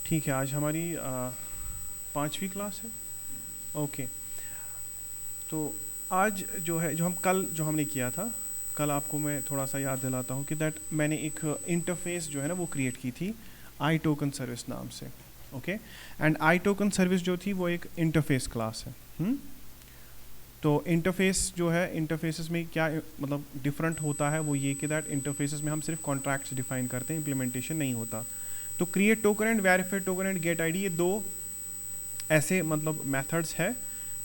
ठीक है, आज हमारी 5वीं क्लास है। ओके, तो आज जो है, जो हम कल जो हमने किया था, कल आपको मैं थोड़ा सा याद दिलाता हूँ कि दैट मैंने एक इंटरफेस जो है ना वो क्रिएट की थी आई टोकन सर्विस नाम से। Okay, and I token service जो थी वो एक इंटरफेस क्लास है। तो इंटरफेस जो है, इंटरफेसेस में क्या मतलब डिफरेंट होता है वो ये कि दैट इंटरफेसेस में हम सिर्फ कॉन्ट्रैक्ट्स डिफाइन करते हैं, इम्प्लीमेंटेशन नहीं होता। तो create token and verify token and get ID, ये दो ऐसे मतलब मेथड्स है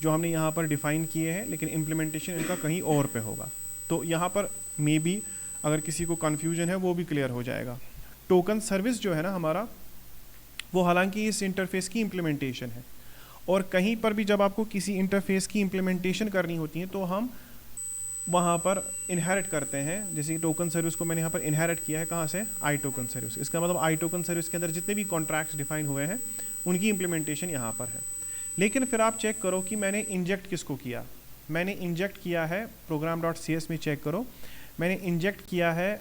जो हमने यहाँ पर डिफाइन किए हैं, लेकिन इम्प्लीमेंटेशन इनका कहीं और पे होगा। तो यहाँ पर मे बी अगर किसी को कन्फ्यूजन है वो भी क्लियर हो जाएगा। टोकन सर्विस जो है ना हमारा, वो हालांकि इस इंटरफेस की इम्प्लीमेंटेशन है, और कहीं पर भी जब आपको किसी इंटरफेस की इम्प्लीमेंटेशन करनी होती है तो हम वहाँ पर इनहेरिट करते हैं। जैसे कि टोकन सर्विस को मैंने यहाँ पर इनहेरिट किया है, कहाँ से? आई टोकन सर्विस। इसका मतलब आई टोकन सर्विस के अंदर जितने भी कॉन्ट्रैक्ट्स डिफाइन हुए हैं उनकी इम्प्लीमेंटेशन यहाँ पर है। लेकिन फिर आप चेक करो कि मैंने इंजेक्ट किसको किया। मैंने इंजेक्ट किया है program.cs में, चेक करो, मैंने इंजेक्ट किया है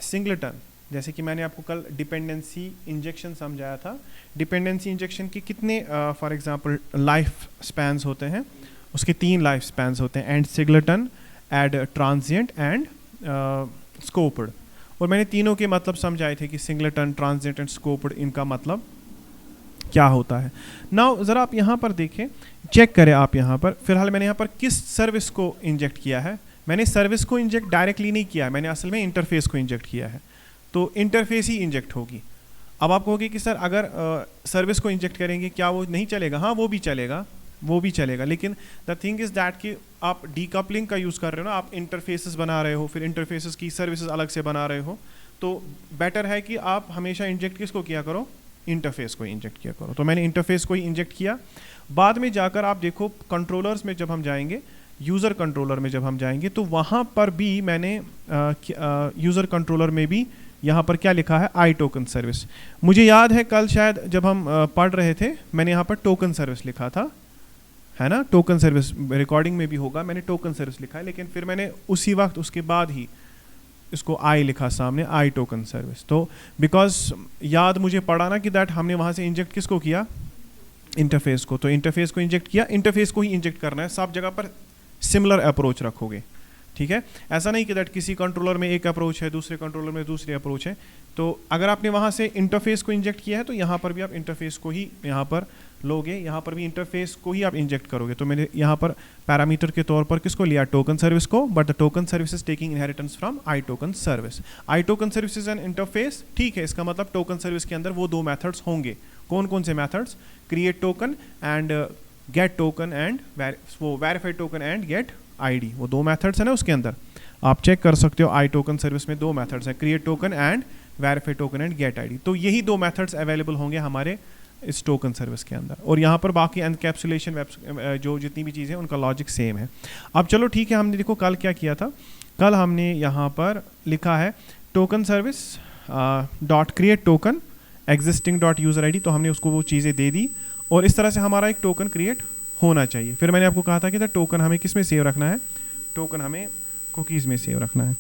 सिंगलेटन। जैसे कि मैंने आपको कल डिपेंडेंसी इंजेक्शन समझाया था। डिपेंडेंसी इंजेक्शन के कितने फॉर एग्जांपल लाइफ स्पैन्स होते हैं? उसके 3 लाइफ स्पैन्स होते हैं, and singleton, and transient and scoped. और मैंने तीनों के मतलब समझाए थे कि सिंगलेटन, ट्रांजिएंट एंड स्कोप्ड इनका मतलब क्या होता है। नाउ ज़रा आप यहाँ पर देखें, चेक करें आप यहाँ पर। फिलहाल मैंने यहाँ पर किस सर्विस को इंजेक्ट किया है? मैंने सर्विस को इंजेक्ट डायरेक्टली नहीं किया है, मैंने असल में इंटरफेस को इंजेक्ट किया है। तो इंटरफेस ही इंजेक्ट होगी। अब आप कहोगे कि सर अगर सर्विस को इंजेक्ट करेंगे क्या वो नहीं चलेगा? हाँ, वो भी चलेगा, वो भी चलेगा, लेकिन द थिंग इज़ दैट कि आप डीकपलिंग का यूज़ कर रहे हो ना, आप इंटरफेसेस बना रहे हो, फिर इंटरफेसेस की सर्विसेज अलग से बना रहे हो। तो बेटर है कि आप हमेशा इंजेक्ट किसको किया करो? इंटरफेस को इंजेक्ट किया करो। तो मैंने इंटरफेस को ही इंजेक्ट किया। बाद में जाकर आप देखो कंट्रोलर्स में जब हम जाएंगे, यूज़र कंट्रोलर में जब हम जाएंगे, तो वहाँ पर भी मैंने यूज़र कंट्रोलर में भी यहाँ पर क्या लिखा है? आई टोकन सर्विस। मुझे याद है कल शायद जब हम पढ़ रहे थे, मैंने यहाँ पर टोकन सर्विस लिखा था, है ना? टोकन सर्विस रिकॉर्डिंग में भी होगा, मैंने टोकन सर्विस लिखा है, लेकिन फिर मैंने उसी वक्त उसके बाद ही इसको आई लिखा सामने, आई टोकन सर्विस। तो बिकॉज याद मुझे पड़ा ना कि दैट हमने वहाँ से इंजेक्ट किसको किया? इंटरफेस को। तो इंटरफेस को इंजेक्ट किया, इंटरफेस को ही इंजेक्ट करना है, सब जगह पर सिमिलर अप्रोच रखोगे, ठीक है? ऐसा नहीं कि दैट किसी कंट्रोलर में एक अप्रोच है, दूसरे कंट्रोलर में दूसरी अप्रोच है। तो अगर आपने वहाँ से इंटरफेस को इंजेक्ट किया है तो यहाँ पर भी आप इंटरफेस को ही यहाँ पर लोगे, यहाँ पर भी इंटरफेस को ही आप इंजेक्ट करोगे। तो मैंने यहाँ पर पैरामीटर के तौर पर किसको लिया? टोकन सर्विस को, but the token service is taking inheritance from I token service. I token service is an interface, ठीक है? इसका मतलब टोकन सर्विस के अंदर वो दो मेथड्स होंगे। कौन कौन से methods? Create token and get token, and वो verified token and get ID, वो दो मेथड्स है ना उसके अंदर। आप चेक कर सकते हो, आई टोकन सर्विस में दो मेथड्स हैं, create token and verify token and get ID. तो यही दो मेथड्स अवेलेबल होंगे हमारे इस टोकन सर्विस के अंदर, और यहाँ पर बाकी एनकैप्सुलेशन जो जितनी भी चीज़ें उनका लॉजिक सेम है। अब चलो ठीक है, हमने देखो कल क्या किया था। कल हमने यहाँ पर लिखा है token service dot create token existing dot user ID, तो हमने उसको वो चीज़ें दे दी, और इस तरह से हमारा एक टोकन क्रिएट होना चाहिए। फिर मैंने आपको कहा था कि टोकन हमें किस में सेव रखना है? टोकन हमें कुकीज़ में सेव रखना है।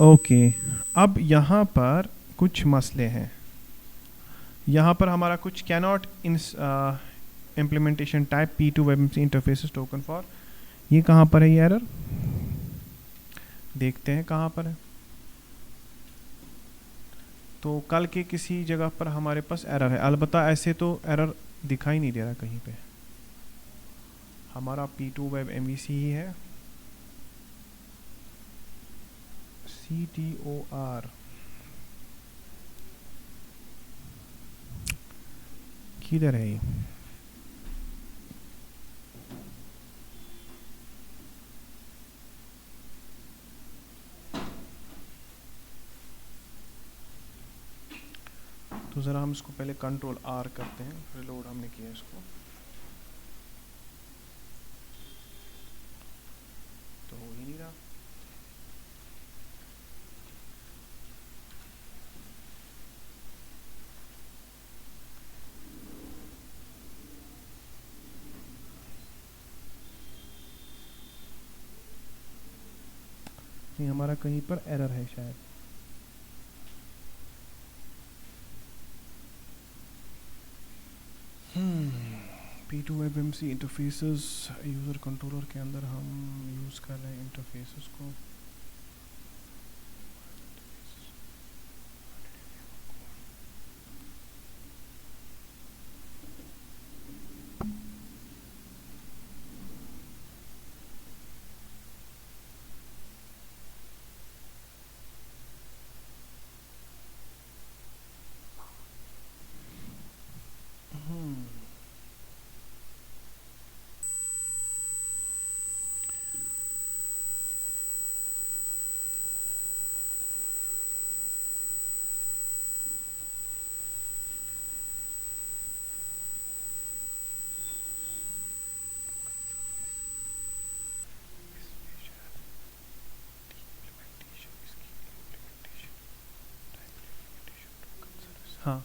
ओके, अब यहाँ पर कुछ मसले हैं। यहाँ पर हमारा कुछ cannot in implementation type P2 web interfaces token for, ये कहाँ पर है ये एरर? देखते हैं कहाँ पर है। तो कल के किसी जगह पर हमारे पास एरर है, अलबत्ता ऐसे तो एरर दिखाई नहीं दे रहा कहीं पे। हमारा P2 वेब MVC ही है, CTOR किधर है ये? तो ज़रा हम इसको पहले कंट्रोल R करते हैं, रिलोड हमने किया इसको, तो हो ही नहीं रहा। नहीं, हमारा कहीं पर एरर है शायद। D2 WebMC interfaces user controller के अंदर हम यूज़ कर रहे हैं इंटरफेसेस को. हाँ,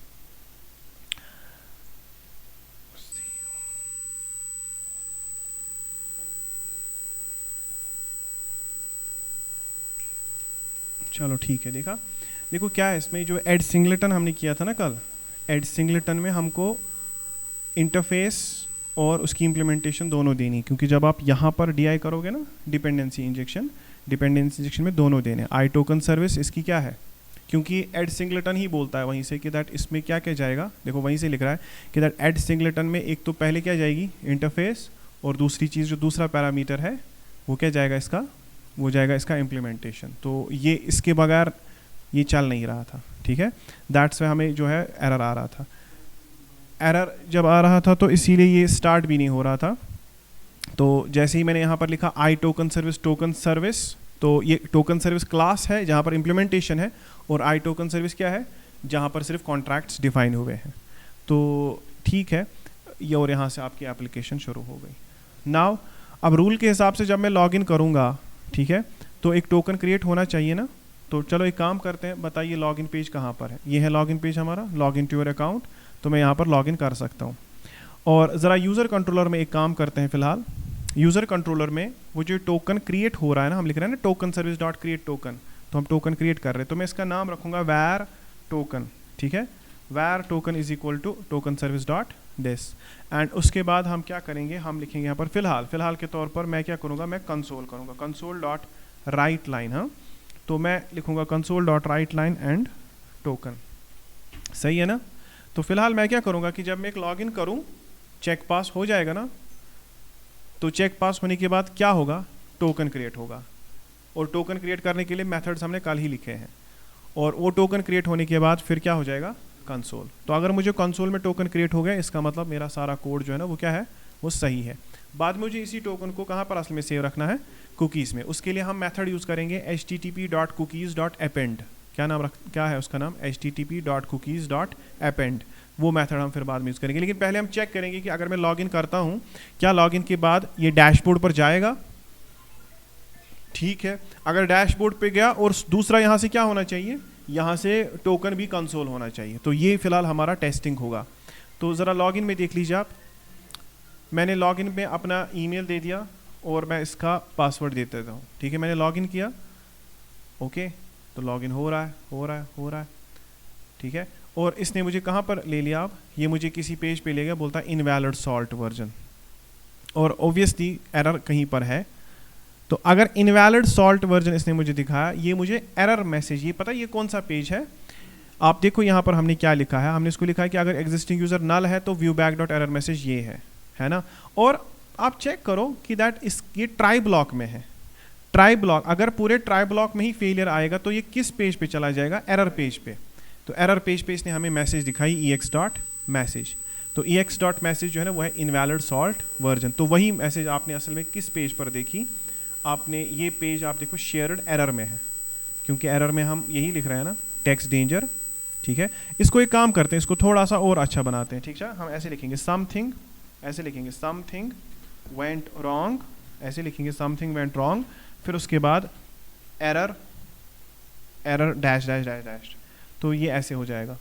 चलो ठीक है. देखो क्या है इसमें, जो एड सिंगलेटन हमने किया था ना कल, एड सिंगलेटन में हमको इंटरफेस और उसकी इम्प्लीमेंटेशन दोनों देनी, क्योंकि जब आप यहाँ पर DI करोगे ना, डिपेंडेंसी इंजेक्शन में दोनों देने. आई टोकन सर्विस इसकी क्या है, क्योंकि एड सिंगलेटन ही बोलता है वहीं से कि दैट इसमें क्या क्या जाएगा. देखो वहीं से लिख रहा है कि दैट एड सिंगलेटन में एक तो पहले क्या जाएगी इंटरफेस, और दूसरी चीज़ जो दूसरा पैरामीटर है वो क्या जाएगा इसका, वो जाएगा इसका इम्प्लीमेंटेशन. तो ये इसके बगैर ये चल नहीं रहा था. ठीक है, दैट्स में हमें जो है एरर आ रहा था. एरर जब आ रहा था तो इसीलिए ये स्टार्ट भी नहीं हो रहा था. तो जैसे ही मैंने यहाँ पर लिखा आई टोकन सर्विस, तो ये टोकन सर्विस क्लास है जहाँ पर इम्प्लीमेंटेशन है, और आई टोकन सर्विस क्या है, जहाँ पर सिर्फ कॉन्ट्रैक्ट्स डिफाइन हुए हैं. तो ठीक है, ये और यहाँ से आपकी एप्लीकेशन शुरू हो गई. नाउ अब रूल के हिसाब से जब मैं लॉगिन करूँगा, ठीक है, तो एक टोकन क्रिएट होना चाहिए ना. तो चलो एक काम करते हैं, बताइए लॉगिन पेज कहाँ पर है. ये है लॉगिन पेज हमारा, लॉगिन टू योर अकाउंट. तो मैं यहाँ पर लॉगिन कर सकता हूँ. और ज़रा यूज़र कंट्रोलर में एक काम करते हैं फ़िलहाल. यूज़र कंट्रोलर में वो जो टोकन क्रिएट हो रहा है ना, हम लिख रहे हैं ना token service dot create token, तो हम टोकन क्रिएट कर रहे हैं. तो मैं इसका नाम रखूँगा वैर टोकन. ठीक है, वैर token is equal to token service dot this. And उसके बाद हम क्या करेंगे, हम लिखेंगे यहाँ पर फ़िलहाल के तौर पर मैं क्या करूँगा, मैं कंसोल करूँगा, कंसोल डॉट राइट लाइन. हाँ, तो मैं लिखूँगा console dot right line and token. सही है ना. तो फिलहाल मैं क्या करूँगा कि जब मैं एक लॉगिन करूँ, चेक पास हो जाएगा ना, तो चेक पास होने के बाद क्या होगा, टोकन क्रिएट होगा. और टोकन क्रिएट करने के लिए मेथड्स हमने कल ही लिखे हैं. और वो टोकन क्रिएट होने के बाद फिर क्या हो जाएगा, कंसोल. तो अगर मुझे कंसोल में टोकन क्रिएट हो गया, इसका मतलब मेरा सारा कोड जो है ना वो क्या है, वो सही है. बाद में मुझे इसी टोकन को कहाँ पर असल में सेव रखना है, कुकीज़ में. उसके लिए हम मेथड यूज़ करेंगे http.cookies.append. क्या है उसका नाम, http.cookies.append. वो मेथड हम फिर बाद में यूज़ करेंगे. लेकिन पहले हम चेक करेंगे कि अगर मैं लॉगिन करता हूँ, क्या लॉगिन के बाद ये डैशबोर्ड पर जाएगा. ठीक है, अगर डैशबोर्ड पे गया, और दूसरा यहाँ से क्या होना चाहिए, यहाँ से टोकन भी कंसोल होना चाहिए. तो ये फिलहाल हमारा टेस्टिंग होगा. तो ज़रा लॉगिन में देख लीजिए आप. मैंने लॉगिन में अपना ईमेल दे दिया और मैं इसका पासवर्ड दे देता हूँ. ठीक है, मैंने लॉगिन किया. ओके, तो लॉगिन हो रहा है. ठीक है, और इसने मुझे कहाँ पर ले लिया, आप ये मुझे किसी पेज पे ले गया, बोलता है इनवैलिड सॉल्ट वर्जन. और ऑब्वियसली एरर कहीं पर है. तो अगर इनवैलिड सॉल्ट वर्जन इसने मुझे दिखाया, ये मुझे एरर मैसेज, ये पता है ये कौन सा पेज है. आप देखो यहाँ पर हमने क्या लिखा है, हमने इसको लिखा है कि अगर एग्जिस्टिंग यूज़र नल है तो view back dot error message ये है ना. और आप चेक करो कि दैट ये ट्राई ब्लॉक में है. ट्राई ब्लॉक, अगर पूरे ट्राई ब्लॉक में ही फेलियर आएगा तो ये किस पेज पे चला जाएगा, एरर पेज पे. तो एरर पेज पे इसने हमें मैसेज दिखाई ex.message. तो ex.message जो है ना वो है इनवैलिड सॉल्ट वर्जन. तो वही मैसेज आपने असल में किस पेज पर देखी, आपने ये पेज आप देखो शेयर्ड एरर में है, क्योंकि एरर में हम यही लिख रहे हैं ना, टेक्स्ट डेंजर. ठीक है, इसको एक काम करते हैं, इसको थोड़ा सा और अच्छा बनाते हैं. ठीक है, हम ऐसे लिखेंगे समथिंग, ऐसे लिखेंगे समथिंग वेंट रॉन्ग, ऐसे लिखेंगे समथिंग वेंट रॉन्ग, फिर उसके बाद error dash dash dash dash. तो ये ऐसे हो जाएगा.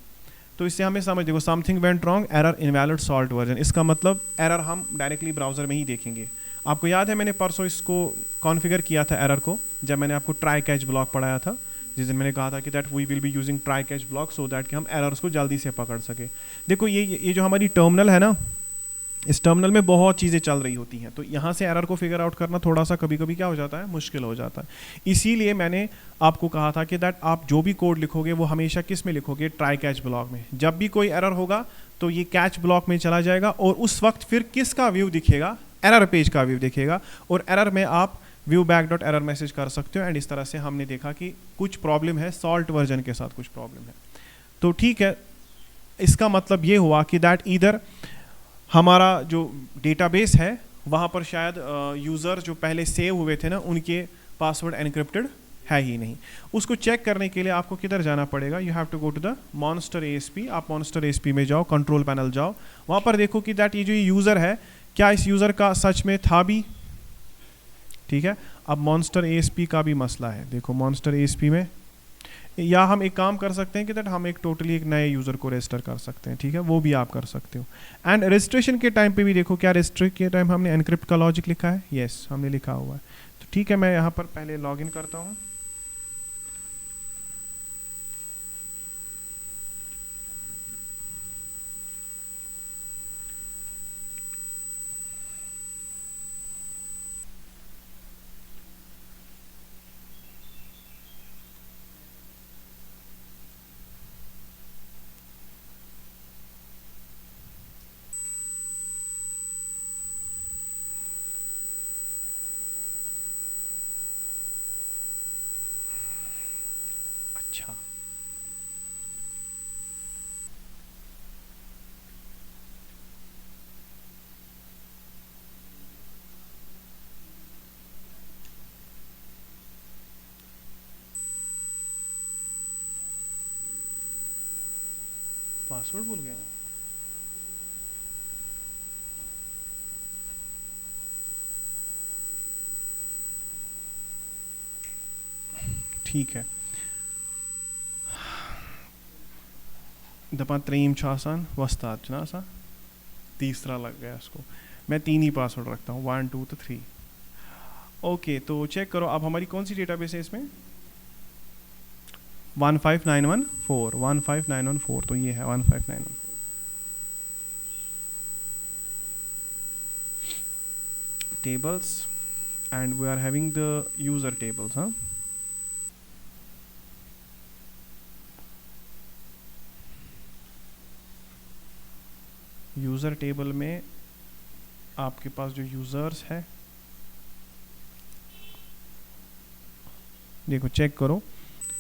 तो इससे हमें समझ, देखो something went wrong error invalid salt version, इसका मतलब एरर हम डायरेक्टली ब्राउज़र में ही देखेंगे. आपको याद है मैंने परसों इसको कॉन्फ़िगर किया था एरर को, जब मैंने आपको ट्राई कैच ब्लॉक पढ़ाया था, जिस दिन मैंने कहा था कि that we will be using try catch block so that कि हम एरर्स को जल्दी से पकड़ सके. देखो ये जो हमारी टर्मिनल है ना, इस टर्मिनल में बहुत चीज़ें चल रही होती हैं, तो यहाँ से एरर को फिगर आउट करना थोड़ा सा कभी कभी क्या हो जाता है, मुश्किल हो जाता है। इसीलिए मैंने आपको कहा था कि दैट आप जो भी कोड लिखोगे वो हमेशा किस में लिखोगे, ट्राई कैच ब्लॉक में। जब भी कोई एरर होगा तो ये कैच ब्लॉक में चला जाएगा और उस वक्त फिर किसका व्यू दिखेगा, एरर पेज का व्यू दिखेगा, और एरर में आप view back dot error message कर सकते हो। एंड इस तरह से हमने देखा कि कुछ प्रॉब्लम है, सॉल्ट वर्जन के साथ कुछ प्रॉब्लम है। तो ठीक है, इसका मतलब ये हुआ कि दैट ईदर हमारा जो डेटाबेस है वहाँ पर शायद यूज़र जो पहले सेव हुए थे ना, उनके पासवर्ड एनक्रिप्टेड है ही नहीं। उसको चेक करने के लिए आपको किधर जाना पड़ेगा, you have to go to the monster ASP। आप मॉन्स्टर ASP में जाओ, कंट्रोल पैनल जाओ, वहाँ पर देखो कि दैट ये जो यूज़र है, क्या इस यूज़र का सच में था भी, ठीक है। अब मॉन्स्टर ASP का भी मसला है, देखो मॉन्स्टर ASP में, या हम एक काम कर सकते हैं कि दैट हम एक टोटली एक नए यूज़र को रजिस्टर कर सकते हैं, ठीक है, वो भी आप कर सकते हो। एंड रजिस्ट्रेशन के टाइम पे भी देखो, क्या रजिस्टर के टाइम हमने एनक्रिप्ट का लॉजिक लिखा है, यस हमने लिखा हुआ है। तो ठीक है, मैं यहाँ पर पहले लॉगिन करता हूँ। अच्छा, पासवर्ड भूल गया। ठीक है, दपा त्रीम छासान वस्ताद ना सा, तीसरा लग गया इसको। मैं 3 ही पासवर्ड रखता हूँ, 1 2 तो 3। ओके, तो चेक करो अब हमारी कौन सी डेटाबेस है इसमें, 15914, 15914, तो ये है 15914। tables and we are having the user tables, हाँ। यूज़र टेबल में आपके पास जो यूज़र्स है, देखो चेक करो,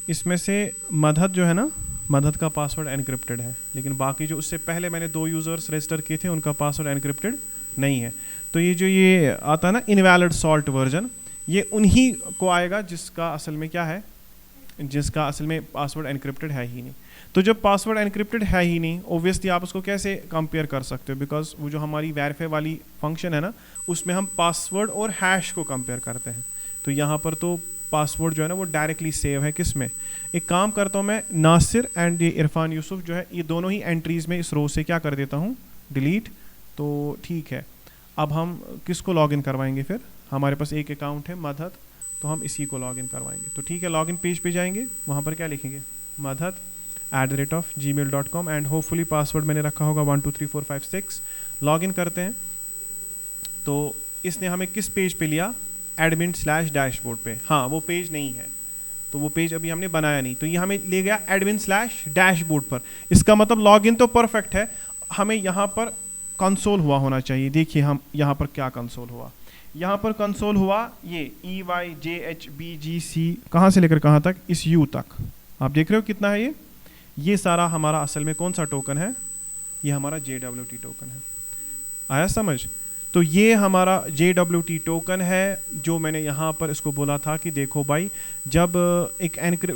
इसमें से मदद जो है ना, मदद का पासवर्ड एनक्रिप्टेड है, लेकिन बाकी जो उससे पहले मैंने 2 यूज़र्स रजिस्टर किए थे उनका पासवर्ड एनक्रिप्टेड नहीं है। तो ये जो ये आता है ना इनवैलिड सॉल्ट वर्जन, ये उन्हीं को आएगा जिसका असल में क्या है, जिसका असल में पासवर्ड एनक्रिप्टेड है ही नहीं। तो जब पासवर्ड एनक्रिप्टेड है ही नहीं, ओब्वियसली आप उसको कैसे कंपेयर कर सकते हो, बिकॉज वो जो हमारी वेरीफाई वाली फंक्शन है ना, उसमें हम पासवर्ड और हैश को कंपेयर करते हैं। तो यहाँ पर तो पासवर्ड जो है ना वो डायरेक्टली सेव है किस में, एक काम करता हूँ मैं, नासिर एंड ये इरफान यूसुफ जो है, ये दोनों ही एंट्रीज में इस रो से क्या कर देता हूँ, डिलीट। तो ठीक है, अब हम किसको लॉगिन करवाएंगे फिर, हमारे पास एक अकाउंट है मदद, तो हम इसी को लॉगिन करवाएंगे। तो ठीक है, लॉगिन पेज पे जाएंगे, वहाँ पर क्या लिखेंगे, madhad@gmail.com एंड होपफुली पासवर्ड मैंने रखा होगा 123456। लॉगिन करते हैं, तो इसने हमें किस पेज पे लिया, admin/डैशबोर्ड पे। हाँ, वो पेज नहीं है, तो वो पेज अभी हमने बनाया नहीं, तो ये हमें ले गया admin/डैशबोर्ड पर। इसका मतलब लॉगिन तो परफेक्ट है, हमें यहाँ पर कंसोल हुआ होना चाहिए। देखिए हम यहाँ पर क्या कंसोल हुआ, यहाँ पर कंसोल हुआ ये EYJHBGC कहाँ से लेकर कहाँ तक, इस U तक। आप देख रहे हो कितना है ये सारा हमारा असल में कौन सा टोकन है, ये हमारा JWT टोकन है। आया समझ? तो ये हमारा JWT टोकन है, जो मैंने यहाँ पर इसको बोला था कि देखो भाई, जब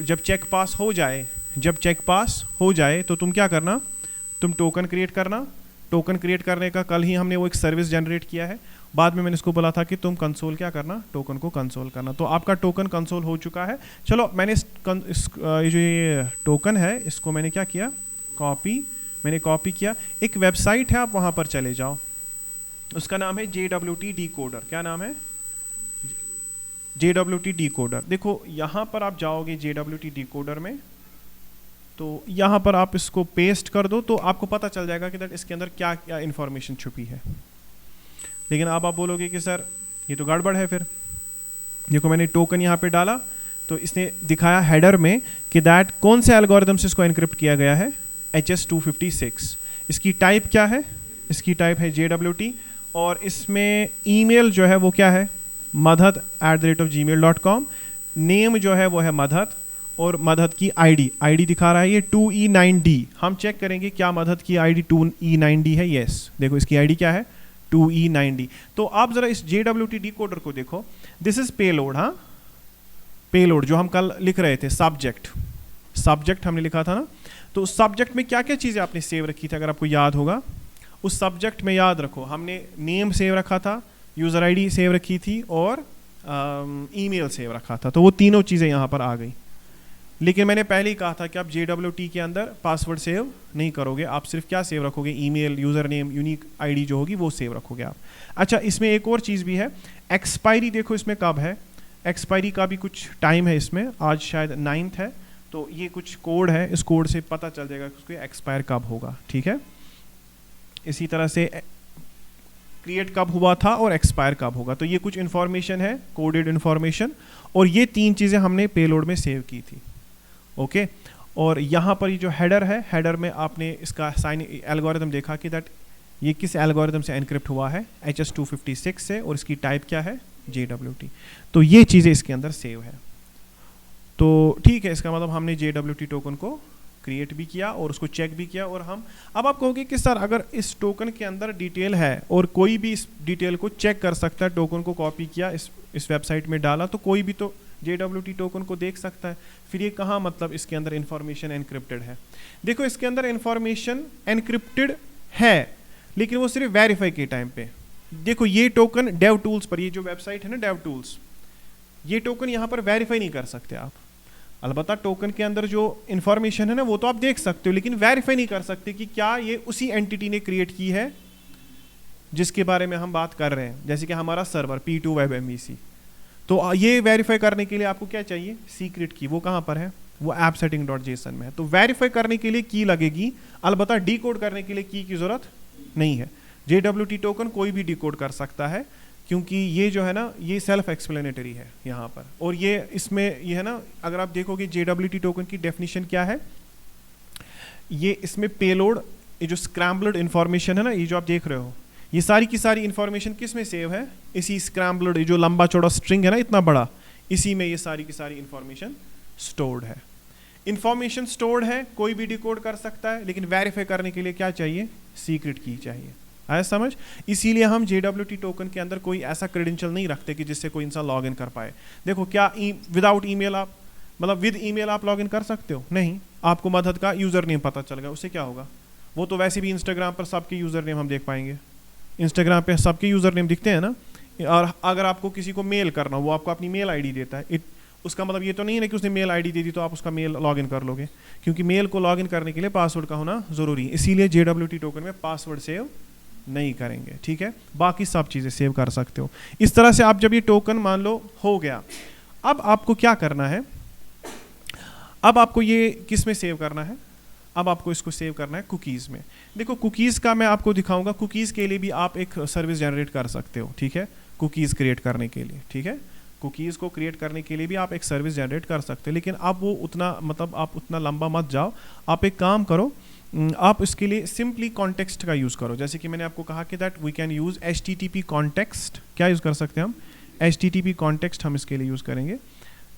जब चेक पास हो जाए, जब चेक पास हो जाए तो तुम क्या करना, तुम टोकन क्रिएट करना। टोकन क्रिएट करने का कल ही हमने वो एक सर्विस जनरेट किया है, बाद में मैंने इसको बोला था कि तुम कंसोल क्या करना, टोकन को कंसोल करना। तो आपका टोकन कंसोल हो चुका है। चलो मैंने ये जो ये टोकन है इसको मैंने क्या किया, मैंने कॉपी किया। एक वेबसाइट है, आप वहाँ पर चले जाओ, उसका नाम है JWT डिकोडर। क्या नाम है, JWT डिकोडर। देखो यहाँ पर आप जाओगे JWT डिकोडर में, तो यहाँ पर आप इसको पेस्ट कर दो, तो आपको पता चल जाएगा कि दैट इसके अंदर क्या क्या इन्फॉर्मेशन छुपी है। लेकिन अब आप बोलोगे कि सर ये तो गड़बड़ है। फिर देखो मैंने टोकन यहाँ पे डाला तो इसने दिखाया हेडर में कि दैट कौन से एल्गोरिथम से इसको एनक्रिप्ट किया गया है, HS256। इसकी टाइप क्या है, इसकी टाइप है JWT, और इसमें ईमेल जो है वो क्या है, madhat@gmail.com, नेम जो है वो है madhat, और madhat की आईडी दिखा रहा है ये 2E9D। हम चेक करेंगे क्या madhat की आईडी 2E9D है। यस, देखो इसकी आईडी क्या है, 2E9D। तो आप जरा इस JWT डिकोडर को देखो, दिस इज पेलोड। हाँ, पेलोड जो हम कल लिख रहे थे, सब्जेक्ट हमने लिखा था ना, तो सब्जेक्ट में क्या क्या चीज़ें आपने सेव रखी थी अगर आपको याद होगा। उस सब्जेक्ट में याद रखो हमने नेम सेव रखा था, यूज़र आईडी सेव रखी थी, और ईमेल सेव रखा था। तो वो तीनों चीज़ें यहाँ पर आ गई। लेकिन मैंने पहले ही कहा था कि आप JWT के अंदर पासवर्ड सेव नहीं करोगे, आप सिर्फ क्या सेव रखोगे, email, user name, unique ID जो होगी वो सेव रखोगे आप। अच्छा, इसमें एक और चीज़ भी है, एक्सपायरी देखो इसमें कब है, एक्सपायरी का भी कुछ टाइम है इसमें, आज शायद 9th है, तो ये कुछ कोड है, इस कोड से पता चल जाएगा कि उसको एक्सपायर कब होगा। ठीक है, इसी तरह से क्रिएट कब हुआ था और एक्सपायर कब होगा। तो ये कुछ इन्फॉर्मेशन है, कोडेड इन्फॉर्मेशन, और ये तीन चीज़ें हमने पेलोड में सेव की थी। ओके, और यहाँ पर ये जो हेडर है, हेडर में आपने इसका साइन एल्गोरिथम देखा कि दैट ये किस एल्गोरिथम से एनक्रिप्ट हुआ है, HS256 से, और इसकी टाइप क्या है, JWT। तो ये चीज़ें इसके अंदर सेव है। तो ठीक है, इसका मतलब हमने JWT टोकन को क्रिएट भी किया और उसको चेक भी किया। और हम अब आप कहोगे कि सर अगर इस टोकन के अंदर डिटेल है और कोई भी इस डिटेल को चेक कर सकता है, टोकन को कॉपी किया, इस वेबसाइट में डाला, तो कोई भी तो JWT टोकन को देख सकता है, फिर ये कहाँ मतलब इसके अंदर इंफॉर्मेशन एनक्रिप्टेड है। देखो इसके अंदर इंफॉर्मेशन एनक्रिप्टेड है, लेकिन वो सिर्फ वेरीफाई के टाइम पे। देखो ये टोकन डेव टूल्स पर, ये जो वेबसाइट है ना डेव टूल्स, ये टोकन यहाँ पर वेरीफाई नहीं कर सकते आप। अलबत्ता टोकन के अंदर जो इंफॉर्मेशन है ना वो तो आप देख सकते हो, लेकिन वेरीफाई नहीं कर सकते कि क्या ये उसी एंटिटी ने क्रिएट की है जिसके बारे में हम बात कर रहे हैं। जैसे कि हमारा सर्वर P2 वेब MVC, तो ये वेरीफाई करने के लिए आपको क्या चाहिए, सीक्रेट की। वो कहाँ पर है, वो appsetting.json में है। तो वेरीफाई करने के लिए की लगेगी, अलबत्ता डिकोड करने के लिए की जरूरत नहीं है। JWT टोकन कोई भी डिकोड कर सकता है, क्योंकि ये जो है ना ये सेल्फ एक्सप्लेनेटरी है यहाँ पर। और ये इसमें ये है ना, अगर आप देखोगे JWT टोकन की डेफिनेशन क्या है, ये इसमें पेलोड, ये जो स्क्रैम्बल्ड इन्फॉर्मेशन है ना, ये जो आप देख रहे हो, ये सारी की सारी इन्फॉर्मेशन किस में सेव है, इसी स्क्रैम्बल्ड, ये जो लंबा चौड़ा स्ट्रिंग है ना इतना बड़ा, इसी में ये सारी की सारी इन्फॉर्मेशन स्टोर्ड है। इन्फॉर्मेशन स्टोर्ड है, कोई भी डिकोड कर सकता है, लेकिन वेरीफाई करने के लिए क्या चाहिए, सीक्रेट की चाहिए। आया समझ? इसीलिए हम JWT टोकन के अंदर कोई ऐसा क्रेडेंशियल नहीं रखते कि जिससे कोई इंसान लॉग इन कर पाए। देखो क्या विदाउट ईमेल आप, मतलब विद ईमेल आप लॉग इन कर सकते हो? नहीं। आपको मदद का यूज़र नेम पता चल गया, उससे क्या होगा? वो तो वैसे भी इंस्टाग्राम पर सबके यूज़र नेम हम देख पाएंगे, इंस्टाग्राम पे सबके यूज़र नेम दिखते हैं ना। और अगर आपको किसी को मेल करना, वो आपको अपनी मेल ID देता है, उसका मतलब ये तो नहीं है कि उसने मेल ID दे दी तो आप उसका मेल लॉगिन कर लोगे, क्योंकि मेल को लॉगिन करने के लिए पासवर्ड का होना ज़रूरी है। इसीलिए JWT टोकन में पासवर्ड सेव नहीं करेंगे, ठीक है। बाकी सब चीज़ें सेव कर सकते हो। इस तरह से आप जब ये टोकन मान लो हो गया, अब आपको क्या करना है, अब आपको ये किस में सेव करना है, अब आपको इसको सेव करना है कुकीज़ में। देखो कुकीज़ का मैं आपको दिखाऊंगा, कुकीज़ के लिए भी आप एक सर्विस जनरेट कर सकते हो, ठीक है, कुकीज़ क्रिएट करने के लिए, ठीक है। कुकीज़ को क्रिएट करने के लिए भी आप एक सर्विस जनरेट कर सकते हो, लेकिन अब वो उतना मतलब आप उतना लंबा मत जाओ। आप एक काम करो, आप इसके लिए सिंपली कॉन्टेक्स्ट का यूज़ करो। जैसे कि मैंने आपको कहा कि that we can use HTTP context. क्या यूज़ कर सकते हैं हम? HTTP कॉन्टेक्स्ट हम इसके लिए यूज़ करेंगे।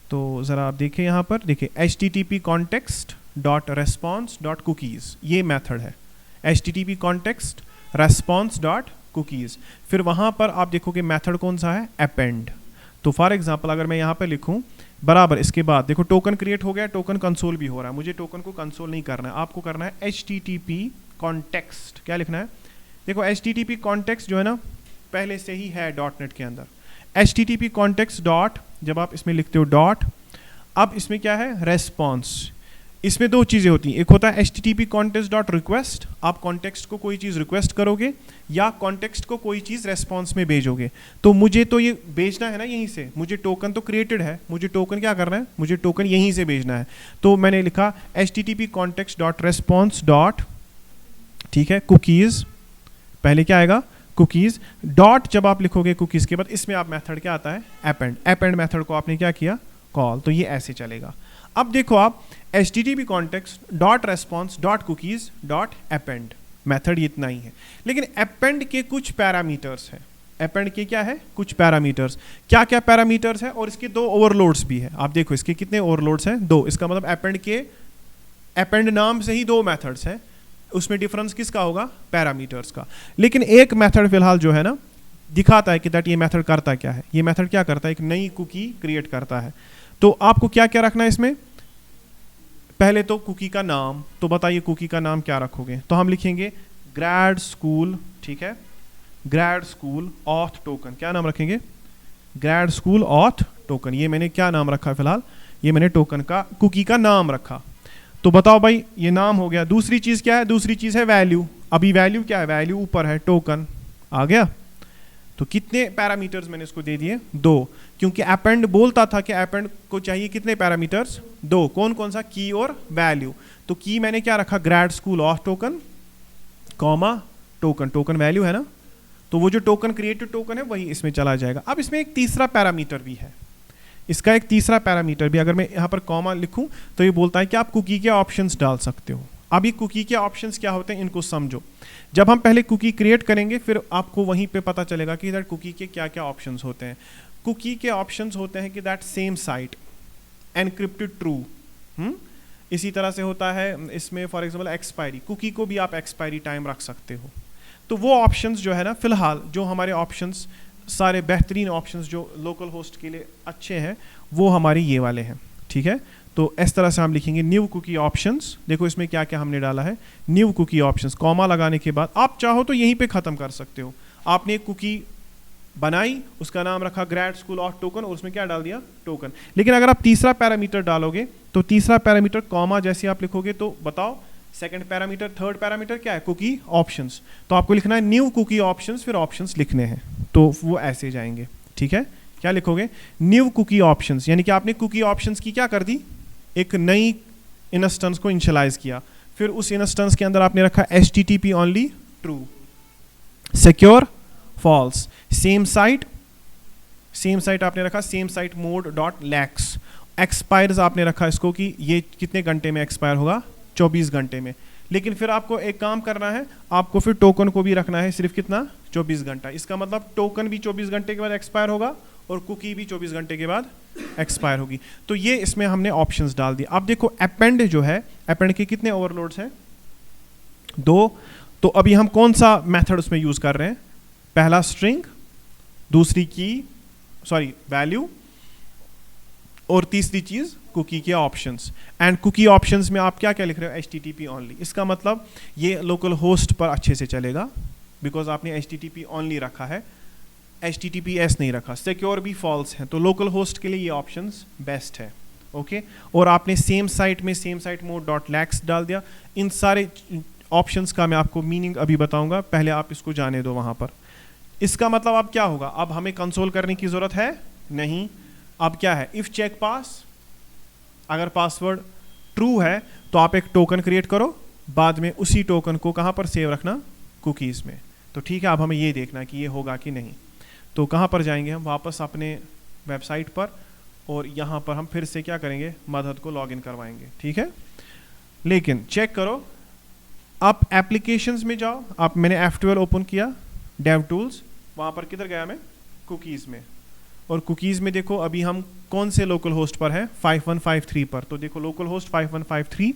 तो ज़रा आप देखें यहाँ पर, देखिए HTTP context.response.cookies, ये मेथड है HTTP context response.cookies। फिर वहाँ पर आप देखोगे मेथड कौन सा है, append। तो फॉर एग्जाम्पल अगर मैं यहाँ पे लिखूँ बराबर, इसके बाद देखो टोकन क्रिएट हो गया, टोकन कंसोल भी हो रहा है। मुझे टोकन को कंसोल नहीं करना है, आपको करना है HTTP context। क्या लिखना है? देखो HTTP context जो है ना पहले से ही है .NET के अंदर। HTTP context डॉट, जब आप इसमें लिखते हो डॉट, अब इसमें क्या है, रेस्पॉन्स। इसमें दो चीज़ें होती हैं, एक होता है HTTP context डॉट रिक्वेस्ट, आप कॉन्टेक्स्ट को कोई चीज़ रिक्वेस्ट करोगे या कॉन्टेक्स्ट को कोई चीज़ रेस्पॉन्स में भेजोगे। तो मुझे तो ये भेजना है ना यहीं से, मुझे टोकन तो क्रिएटेड है, मुझे टोकन क्या करना है, मुझे टोकन यहीं से भेजना है। तो मैंने लिखा HTTP context dot response dot, ठीक है, कुकीज़। पहले क्या आएगा, कुकीज़ डॉट, जब आप लिखोगे कुकीज़ के बाद इसमें आप मेथड क्या आता है, अपेंड। अपेंड मेथड को आपने क्या किया, कॉल, तो ये ऐसे चलेगा। अब देखो आप HTTP context dot response dot cookies dot append, method इतना ही है। लेकिन अपेंड के कुछ पैरामीटर्स हैं, अपेंड के क्या है, कुछ पैरामीटर्स। क्या क्या पैरामीटर्स हैं, और इसके 2 ओवरलोड्स भी है। आप देखो इसके कितने ओवरलोड्स हैं, 2। इसका मतलब अपेंड के, अपेंड नाम से ही 2 मेथड्स हैं, उसमें डिफरेंस किसका होगा, पैरामीटर्स का। लेकिन एक मेथड फिलहाल जो है ना दिखाता है कि दैट ये मेथड करता क्या है। ये मेथड क्या करता है, एक नई कुकी क्रिएट करता है। तो आपको क्या क्या रखना है इसमें, पहले तो कुकी का नाम। तो बताइए कुकी का नाम क्या रखोगे, तो हम लिखेंगे ग्रेड स्कूल, ठीक है, ग्रेड स्कूल ऑथ टोकन। क्या नाम रखेंगे, ग्रेड स्कूल ऑथ टोकन। ये मैंने क्या नाम रखा फिलहाल, ये मैंने टोकन का, कुकी का नाम रखा। तो बताओ भाई ये नाम हो गया। दूसरी चीज क्या है, दूसरी चीज है वैल्यू। अभी वैल्यू क्या है, वैल्यू ऊपर है, टोकन आ गया। तो कितने पैरामीटर्स मैंने इसको दे दिए, 2, क्योंकि अपेंड बोलता था कि अपेंड को चाहिए कितने पैरामीटर्स, 2। कौन कौन सा, की और वैल्यू। तो की मैंने क्या रखा, grade school of token comma token, token value है ना, तो वो जो टोकन क्रिएटेड टोकन है वही इसमें चला जाएगा। अब इसमें एक तीसरा पैरामीटर भी है, इसका एक तीसरा पैरामीटर भी, अगर मैं यहाँ पर कॉमा लिखूं तो ये बोलता है कि आप कुकी के ऑप्शंस डाल सकते हो। अब ये कुकी के ऑप्शंस क्या होते हैं, इनको समझो। जब हम पहले कुकी क्रिएट करेंगे फिर आपको वहीं पे पता चलेगा कि दैट कुकी के क्या क्या ऑप्शंस होते हैं। कुकी के ऑप्शंस होते हैं कि that same site, encrypted true, इसी तरह से होता है इसमें फॉर एग्जांपल एक्सपायरी, कुकी को भी आप एक्सपायरी टाइम रख सकते हो। तो वो ऑप्शंस जो है ना, फिलहाल जो हमारे ऑप्शंस सारे बेहतरीन ऑप्शंस जो लोकल होस्ट के लिए अच्छे हैं वो हमारे ये वाले हैं, ठीक है। तो इस तरह से हम लिखेंगे न्यू कुकी ऑप्शंस। देखो इसमें क्या क्या हमने डाला है, न्यू कुकी ऑप्शंस, कॉमा लगाने के बाद आप चाहो तो यहीं पे ख़त्म कर सकते हो। आपने एक कुकी बनाई, उसका नाम रखा ग्रेड स्कूल ऑफ टोकन और उसमें क्या डाल दिया, टोकन। लेकिन अगर आप तीसरा पैरामीटर डालोगे तो तीसरा पैरामीटर कॉमा जैसे आप लिखोगे तो बताओ सेकंड पैरामीटर, थर्ड पैरामीटर क्या है, कुकी ऑप्शंस। तो आपको लिखना है न्यू कुकी ऑप्शंस, फिर ऑप्शंस लिखने हैं, तो वो ऐसे जाएंगे, ठीक है। क्या लिखोगे, न्यू कुकी ऑप्शंस, यानी कि आपने कुकी ऑप्शंस की क्या कर दी, एक नई इंस्टेंस को इनिशियलाइज किया। फिर उस इंस्टेंस के अंदर आपने रखा HTTP only true, secure false, same site आपने रखा same site mode dot lax. Expires आपने रखा इसको कि ये कितने घंटे में एक्सपायर होगा, 24 घंटे में। लेकिन फिर आपको एक काम करना है, आपको फिर टोकन को भी रखना है सिर्फ कितना, 24 घंटा। इसका मतलब टोकन भी 24 घंटे के बाद एक्सपायर होगा और कुकी भी 24 घंटे के बाद एक्सपायर होगी। तो ये इसमें हमने ऑप्शंस डाल दिए। अब देखो अपेंड जो है, अपेंड के कितने ओवरलोड्स हैं, 2। तो अभी हम कौन सा मेथड उसमें यूज कर रहे हैं, पहला स्ट्रिंग, दूसरी की वैल्यू, और तीसरी चीज कुकी के ऑप्शंस। एंड कुकी ऑप्शंस में आप क्या क्या लिख रहे हो, HTTP ओनली। इसका मतलब ये लोकल होस्ट पर अच्छे से चलेगा बिकॉज आपने HTTP ओनली रखा है, HTTPS नहीं रखा। सिक्योर भी फॉल्स है, तो लोकल होस्ट के लिए ये ऑप्शंस बेस्ट है, ओके। और आपने सेम साइट में same site mode dot lakhs डाल दिया। इन सारे ऑप्शंस का मैं आपको मीनिंग अभी बताऊंगा, पहले आप इसको जाने दो वहां पर। इसका मतलब अब क्या होगा, अब हमें कंसोल करने की जरूरत है नहीं। अब क्या है, इफ चेक पास, अगर पासवर्ड ट्रू है तो आप एक टोकन क्रिएट करो, बाद में उसी टोकन को कहां पर सेव रखना, कुकीज में। तो ठीक है, अब हमें ये देखना कि ये होगा कि नहीं। तो कहां पर जाएंगे हम, वापस अपने वेबसाइट पर, और यहां पर हम फिर से क्या करेंगे, मदद को लॉगिन करवाएंगे, ठीक है। लेकिन चेक करो, आप एप्लीकेशंस में जाओ, आप मैंने F12 ओपन किया, डेव टूल्स, वहां पर किधर गया मैं, कुकीज में। और कुकीज में देखो अभी हम कौन से लोकल होस्ट पर है, 5153 पर। तो देखो लोकल होस्ट 5153,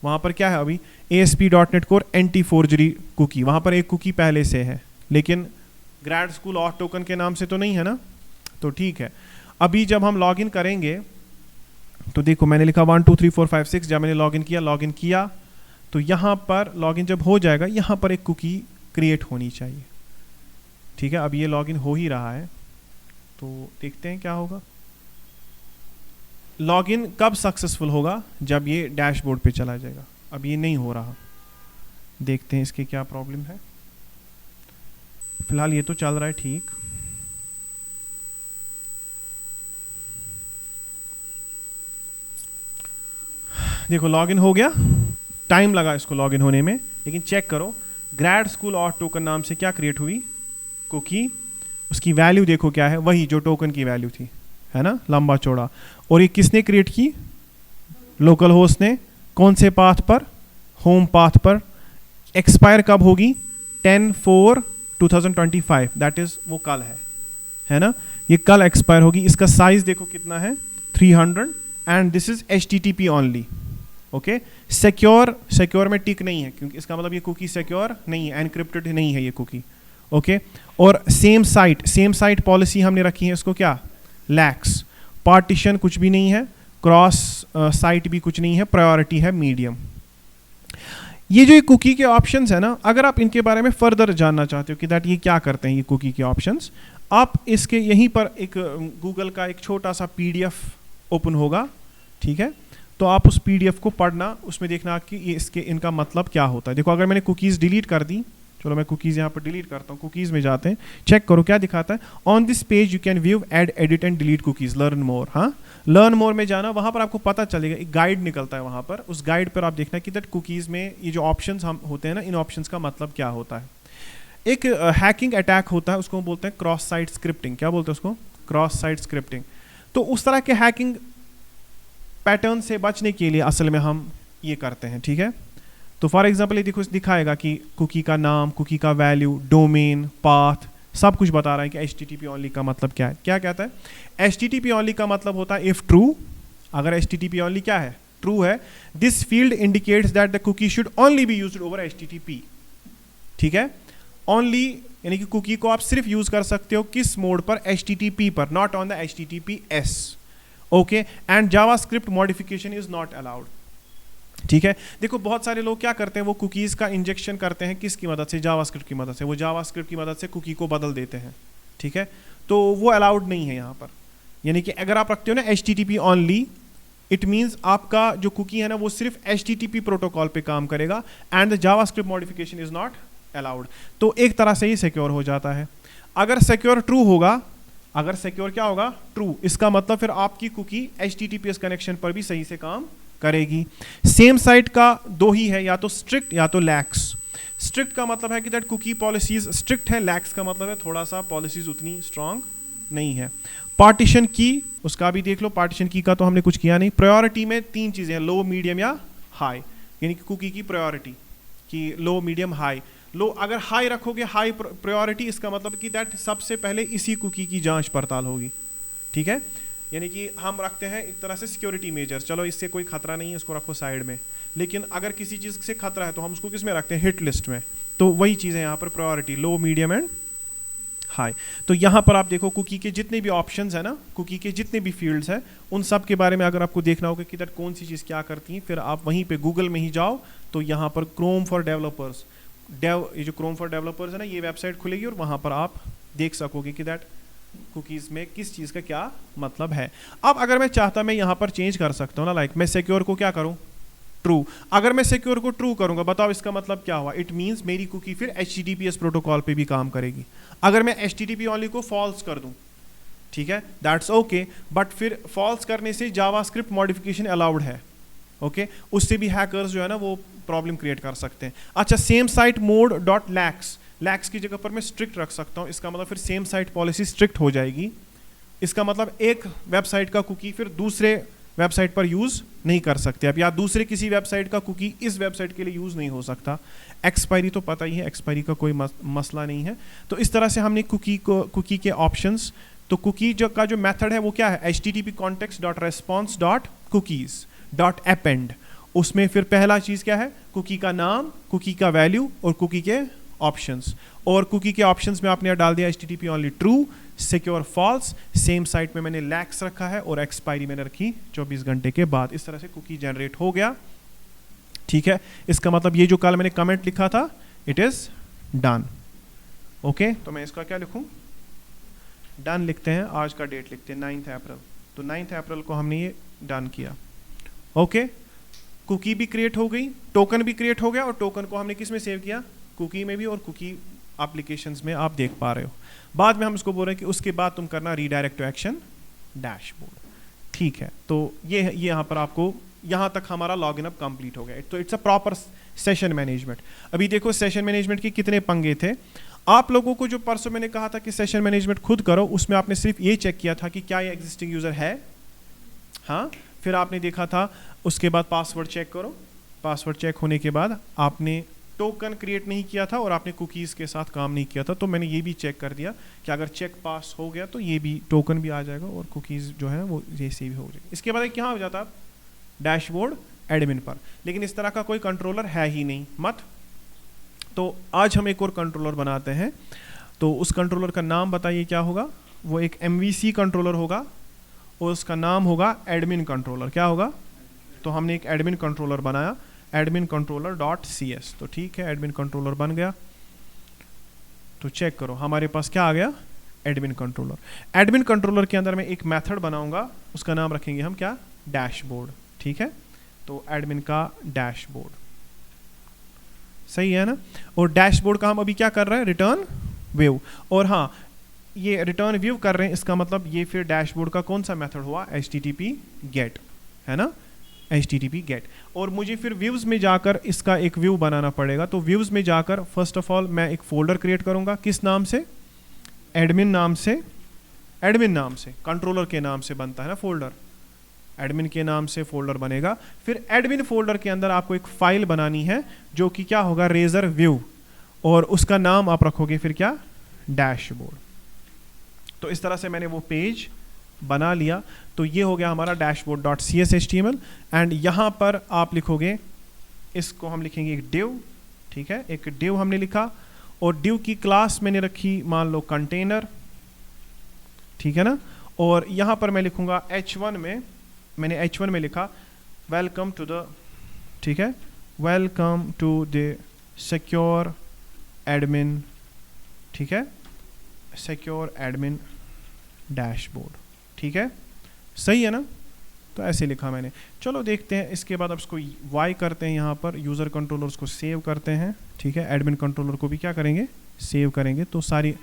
वहां पर क्या है अभी, ASP.NET Core anti forgery cookie, वहां पर एक कुकी पहले से है, लेकिन ग्रेड स्कूल ऑफ टोकन के नाम से तो नहीं है ना, तो ठीक है। अभी जब हम लॉगिन करेंगे तो देखो मैंने लिखा 1 2 3 4 5 6, जब मैंने लॉगिन किया तो यहां पर लॉगिन जब हो जाएगा, यहां पर एक कुकी क्रिएट होनी चाहिए, ठीक है। अब ये लॉगिन हो ही रहा है, तो देखते हैं क्या होगा। लॉगिन कब सक्सेसफुल होगा, जब ये डैशबोर्ड पे चला जाएगा। अब ये नहीं हो रहा, देखते हैं इसके क्या प्रॉब्लम है। फिलहाल ये तो चल रहा है ठीक। देखो लॉगिन हो गया, टाइम लगा इसको लॉगिन होने में, लेकिन चेक करो ग्रेड स्कूल ऑफ टोकन नाम से क्या क्रिएट हुई, कुकी, उसकी वैल्यू देखो क्या है, वही जो टोकन की वैल्यू थी, है ना, लंबा चौड़ा। और ये किसने क्रिएट की? लोकल होस्ट ने। कौन से पाथ पर? होम पाथ पर। एक्सपायर कब होगी? 10/4/2025, दैट इज वो कल है ना, ये कल एक्सपायर होगी। इसका साइज देखो कितना है, 300, and this is HTTP only. Okay, secure में टिक नहीं है, क्योंकि इसका मतलब ये कुकी सिक्योर नहीं है, एनक्रिप्टेड नहीं है ये कुकी। ओके, और सेम साइट पॉलिसी हमने रखी है इसको क्या? लैक्स। पार्टीशन कुछ भी नहीं है, क्रॉस साइट भी कुछ नहीं है, प्रायोरिटी है मीडियम। ये जो कुकी के ऑप्शंस है ना, अगर आप इनके बारे में फर्दर जानना चाहते हो कि दैट ये क्या करते हैं ये कुकी के ऑप्शंस, आप इसके यहीं पर एक गूगल का एक छोटा सा PDF ओपन होगा, ठीक है, तो आप उस PDF को पढ़ना, उसमें देखना कि ये इसके इनका मतलब क्या होता है। देखो अगर मैंने कुकीज़ डिलीट कर दी, चलो मैं कुकीज़ यहाँ पर डिलीट करता हूँ, कुकीज़ में जाते हैं, चेक करो क्या दिखाता है। On this page you can view, add, edit and delete cookies, learn more. हाँ, लर्न मोर में जाना, वहाँ पर आपको पता चलेगा, एक गाइड निकलता है वहाँ पर, उस गाइड पर आप देखना कि दैट कुकीज़ में ये जो ऑप्शंस हम होते हैं ना, इन ऑप्शंस का मतलब क्या होता है। एक हैकिंग अटैक होता है, उसको बोलते हैं क्रॉस साइट स्क्रिप्टिंग। क्या बोलते हैं उसको? Cross site scripting. तो उस तरह के हैकिंग पैटर्न से बचने के लिए असल में हम ये करते हैं, ठीक है। तो फॉर एग्जांपल ये देखो, दिखाएगा कि कुकी का नाम, कुकी का वैल्यू, डोमेन, पाथ, सब कुछ बता रहा है कि HTTP ओनली का मतलब क्या है। क्या कहता है? HTTP ओनली का मतलब होता है इफ ट्रू, अगर HTTP ओनली क्या है? ट्रू है, this field indicates that the cookie should only be used over HTTP। ठीक है, ओनली यानी कि कुकी को आप सिर्फ यूज कर सकते हो किस मोड पर? HTTP पर, not on the HTTPS। Okay, and JavaScript modification is not allowed. ठीक है, देखो बहुत सारे लोग क्या करते हैं, वो कुकीज का इंजेक्शन करते हैं किसकी मदद से? जावास्क्रिप्ट की मदद से। वो जावास्क्रिप्ट की मदद से कुकी को बदल देते हैं, ठीक है, तो वो अलाउड नहीं है यहाँ पर। यानी कि अगर आप रखते हो ना HTTP ओनली, इट मीन्स आपका जो कुकी है ना वो सिर्फ HTTP प्रोटोकॉल पे काम करेगा, and the JavaScript modification is not allowed. तो एक तरह से ही सिक्योर हो जाता है। अगर सिक्योर ट्रू होगा, अगर सिक्योर क्या होगा? ट्रू, इसका मतलब फिर आपकी कुकी HTTPS कनेक्शन पर भी सही से काम करेगी। सेम साइट का दो ही है, या तो स्ट्रिक्ट या तो लैक्स। स्ट्रिक्ट का मतलब है कि दैट कुकी पॉलिसीज स्ट्रिक्ट है, लैक्स का मतलब है थोड़ा सा पॉलिसीज उतनी स्ट्रांग नहीं है। पार्टीशन की, उसका भी देख लो, पार्टीशन की का तो हमने कुछ किया नहीं। प्रायोरिटी में तीन चीजें हैं, लो, मीडियम या हाई, यानी कि कुकी की प्रायोरिटी कि लो, मीडियम, हाई। लो अगर हाई रखोगे, हाई प्रायोरिटी, इसका मतलब कि दैट सबसे पहले इसी कुकी की जांच पड़ताल होगी। ठीक है, यानी कि हम रखते हैं एक तरह से सिक्योरिटी मेजर्स, चलो इससे कोई खतरा नहीं है, इसको रखो साइड में। लेकिन अगर किसी चीज़ से खतरा है तो हम उसको किस में रखते हैं? हिट लिस्ट में। तो वही चीज़ है यहाँ पर, priority, low, medium and high. तो यहाँ पर आप देखो कुकी के जितने भी ऑप्शंस है ना, कुकी के जितने भी फील्ड्स हैं, उन सब के बारे में अगर आपको देखना होगा कि दैट कौन सी चीज़ क्या करती है, फिर आप वहीं पे गूगल में ही जाओ, तो यहाँ पर क्रोम फॉर डेवलपर्स, ये जो क्रोम फॉर डेवलपर्स है ना, ये वेबसाइट खुलेगी और वहाँ पर आप देख सकोगे कि दैट कुकीज़ में किस चीज़ का क्या मतलब है। अब अगर मैं चाहता, मैं यहाँ पर चेंज कर सकता हूँ ना, लाइक मैं सिक्योर को क्या करूँ? ट्रू। अगर मैं सिक्योर को ट्रू करूंगा, बताओ इसका मतलब क्या हुआ? इट मींस मेरी कुकी फिर HTTPS प्रोटोकॉल पे भी काम करेगी। अगर मैं HTTP ओनली को फॉल्स कर दूं, ठीक है, दैट्स ओके, बट फिर फॉल्स करने से जावास्क्रिप्ट मॉडिफिकेशन अलाउड है। ओके, उससे भी हैकर्स जो है ना वो प्रॉब्लम क्रिएट कर सकते हैं। अच्छा, same site mode dot lakhs, lakhs की जगह पर मैं स्ट्रिक्ट रख सकता हूँ, इसका मतलब फिर सेम साइट पॉलिसी स्ट्रिक्ट हो जाएगी। इसका मतलब एक वेबसाइट का कुकी फिर दूसरे वेबसाइट पर यूज़ नहीं कर सकते आप, या दूसरे किसी वेबसाइट का कुकी इस वेबसाइट के लिए यूज़ नहीं हो सकता। एक्सपायरी तो पता ही है, एक्सपायरी का कोई मसला नहीं है। तो इस तरह से हमने कुकी के ऑप्शंस, तो कुकी का जो मेथड है वो क्या है? HTTP context.response.cookies.append। उसमें फिर पहला चीज़ क्या है? कुकी का नाम, कुकी का वैल्यू और कुकी के ऑप्शंस। और कुकी के ऑप्शंस में आपने डाल दिया HTTP only true, secure false, same site में मैंने लैक्स रखा है और एक्सपायरी मैंने रखी 24 घंटे के बाद। इस तरह से कुकी जनरेट हो गया। ठीक है, इसका मतलब ये जो कल मैंने कमेंट लिखा था, इट इज डन। ओके, तो मैं इसका क्या लिखूं? डन लिखते हैं, आज का डेट लिखते हैं 9 अप्रैल। तो 9 अप्रैल को हमने ये डन किया। ओके, कुकी भी क्रिएट हो गई, टोकन भी क्रिएट हो गया, और टोकन को हमने किस में सेव किया? कुकी में भी, और कुकी एप्लीकेशंस में आप देख पा रहे हो। बाद में हम इसको बोल रहे हैं कि उसके बाद तुम करना रीडायरेक्ट टू एक्शन डैशबोर्ड। ठीक है, तो ये यहाँ पर आपको, यहाँ तक हमारा लॉगिन अप कंप्लीट हो गया। तो it's a proper session management. अभी देखो सेशन मैनेजमेंट के कितने पंगे थे। आप लोगों को जो परसों मैंने कहा था कि सेशन मैनेजमेंट खुद करो, उसमें आपने सिर्फ ये चेक किया था कि क्या ये एग्जिस्टिंग यूज़र है, हाँ, फिर आपने देखा था उसके बाद पासवर्ड चेक करो, पासवर्ड चेक होने के बाद आपने टोकन क्रिएट नहीं किया था और आपने कुकीज़ के साथ काम नहीं किया था, तो मैंने ये भी चेक कर दिया कि अगर चेक पास हो गया तो ये भी टोकन भी आ जाएगा और कुकीज़ जो है वो ये सेव हो जाएगी। इसके बाद क्या हो जाता है डैशबोर्ड एडमिन पर, लेकिन इस तरह का कोई कंट्रोलर है ही नहीं मत। तो आज हम एक और कंट्रोलर बनाते हैं, तो उस कंट्रोलर का नाम बताइए क्या होगा। वो एक MVC कंट्रोलर होगा और उसका नाम होगा एडमिन कंट्रोलर। क्या होगा, तो हमने एक एडमिन कंट्रोलर बनाया, एडमिन कंट्रोलर डॉट CS। तो ठीक है, एडमिन कंट्रोलर बन गया। तो चेक करो हमारे पास क्या आ गया, एडमिन कंट्रोलर। एडमिन कंट्रोलर के अंदर मैं एक मेथड बनाऊंगा, उसका नाम रखेंगे हम क्या, डैशबोर्ड। ठीक है, तो एडमिन का डैशबोर्ड, सही है ना। और डैशबोर्ड का हम अभी क्या कर रहे हैं, रिटर्न व्यू। और हाँ, ये रिटर्न व्यू कर रहे हैं, इसका मतलब ये फिर डैशबोर्ड का कौन सा मेथड हुआ, HTTP गेट, है ना, HTTP गेट। और मुझे फिर व्यूज़ में जाकर इसका एक व्यू बनाना पड़ेगा। तो व्यूज़ में जाकर फर्स्ट ऑफ ऑल मैं एक फोल्डर क्रिएट करूंगा, किस नाम से, एडमिन नाम से। एडमिन नाम से, कंट्रोलर के नाम से बनता है ना फोल्डर, एडमिन के नाम से फोल्डर बनेगा। फिर एडमिन फोल्डर के अंदर आपको एक फाइल बनानी है जो कि क्या होगा, रेजर व्यू, और उसका नाम आप रखोगे फिर क्या, डैशबोर्ड। तो इस तरह से मैंने वो पेज बना लिया। तो ये हो गया हमारा dashboard dot CS HTML। And यहाँ पर आप लिखोगे, इसको हम लिखेंगे एक डिव। ठीक है, एक डिव हमने लिखा और डिव की क्लास मैंने रखी मान लो कंटेनर। ठीक है ना, और यहाँ पर मैं लिखूंगा H1 में, मैंने H1 में लिखा वेलकम टू द, ठीक है, welcome to the secure admin, ठीक है, सिक्योर एडमिन डैशबोर्ड। ठीक है, सही है ना। तो ऐसे लिखा मैंने। चलो देखते हैं, इसके बाद अब इसको वाई करते हैं, यहाँ पर यूज़र कंट्रोलर्स को सेव करते हैं। ठीक है, एडमिन कंट्रोलर को भी क्या करेंगे, सेव करेंगे। तो सारी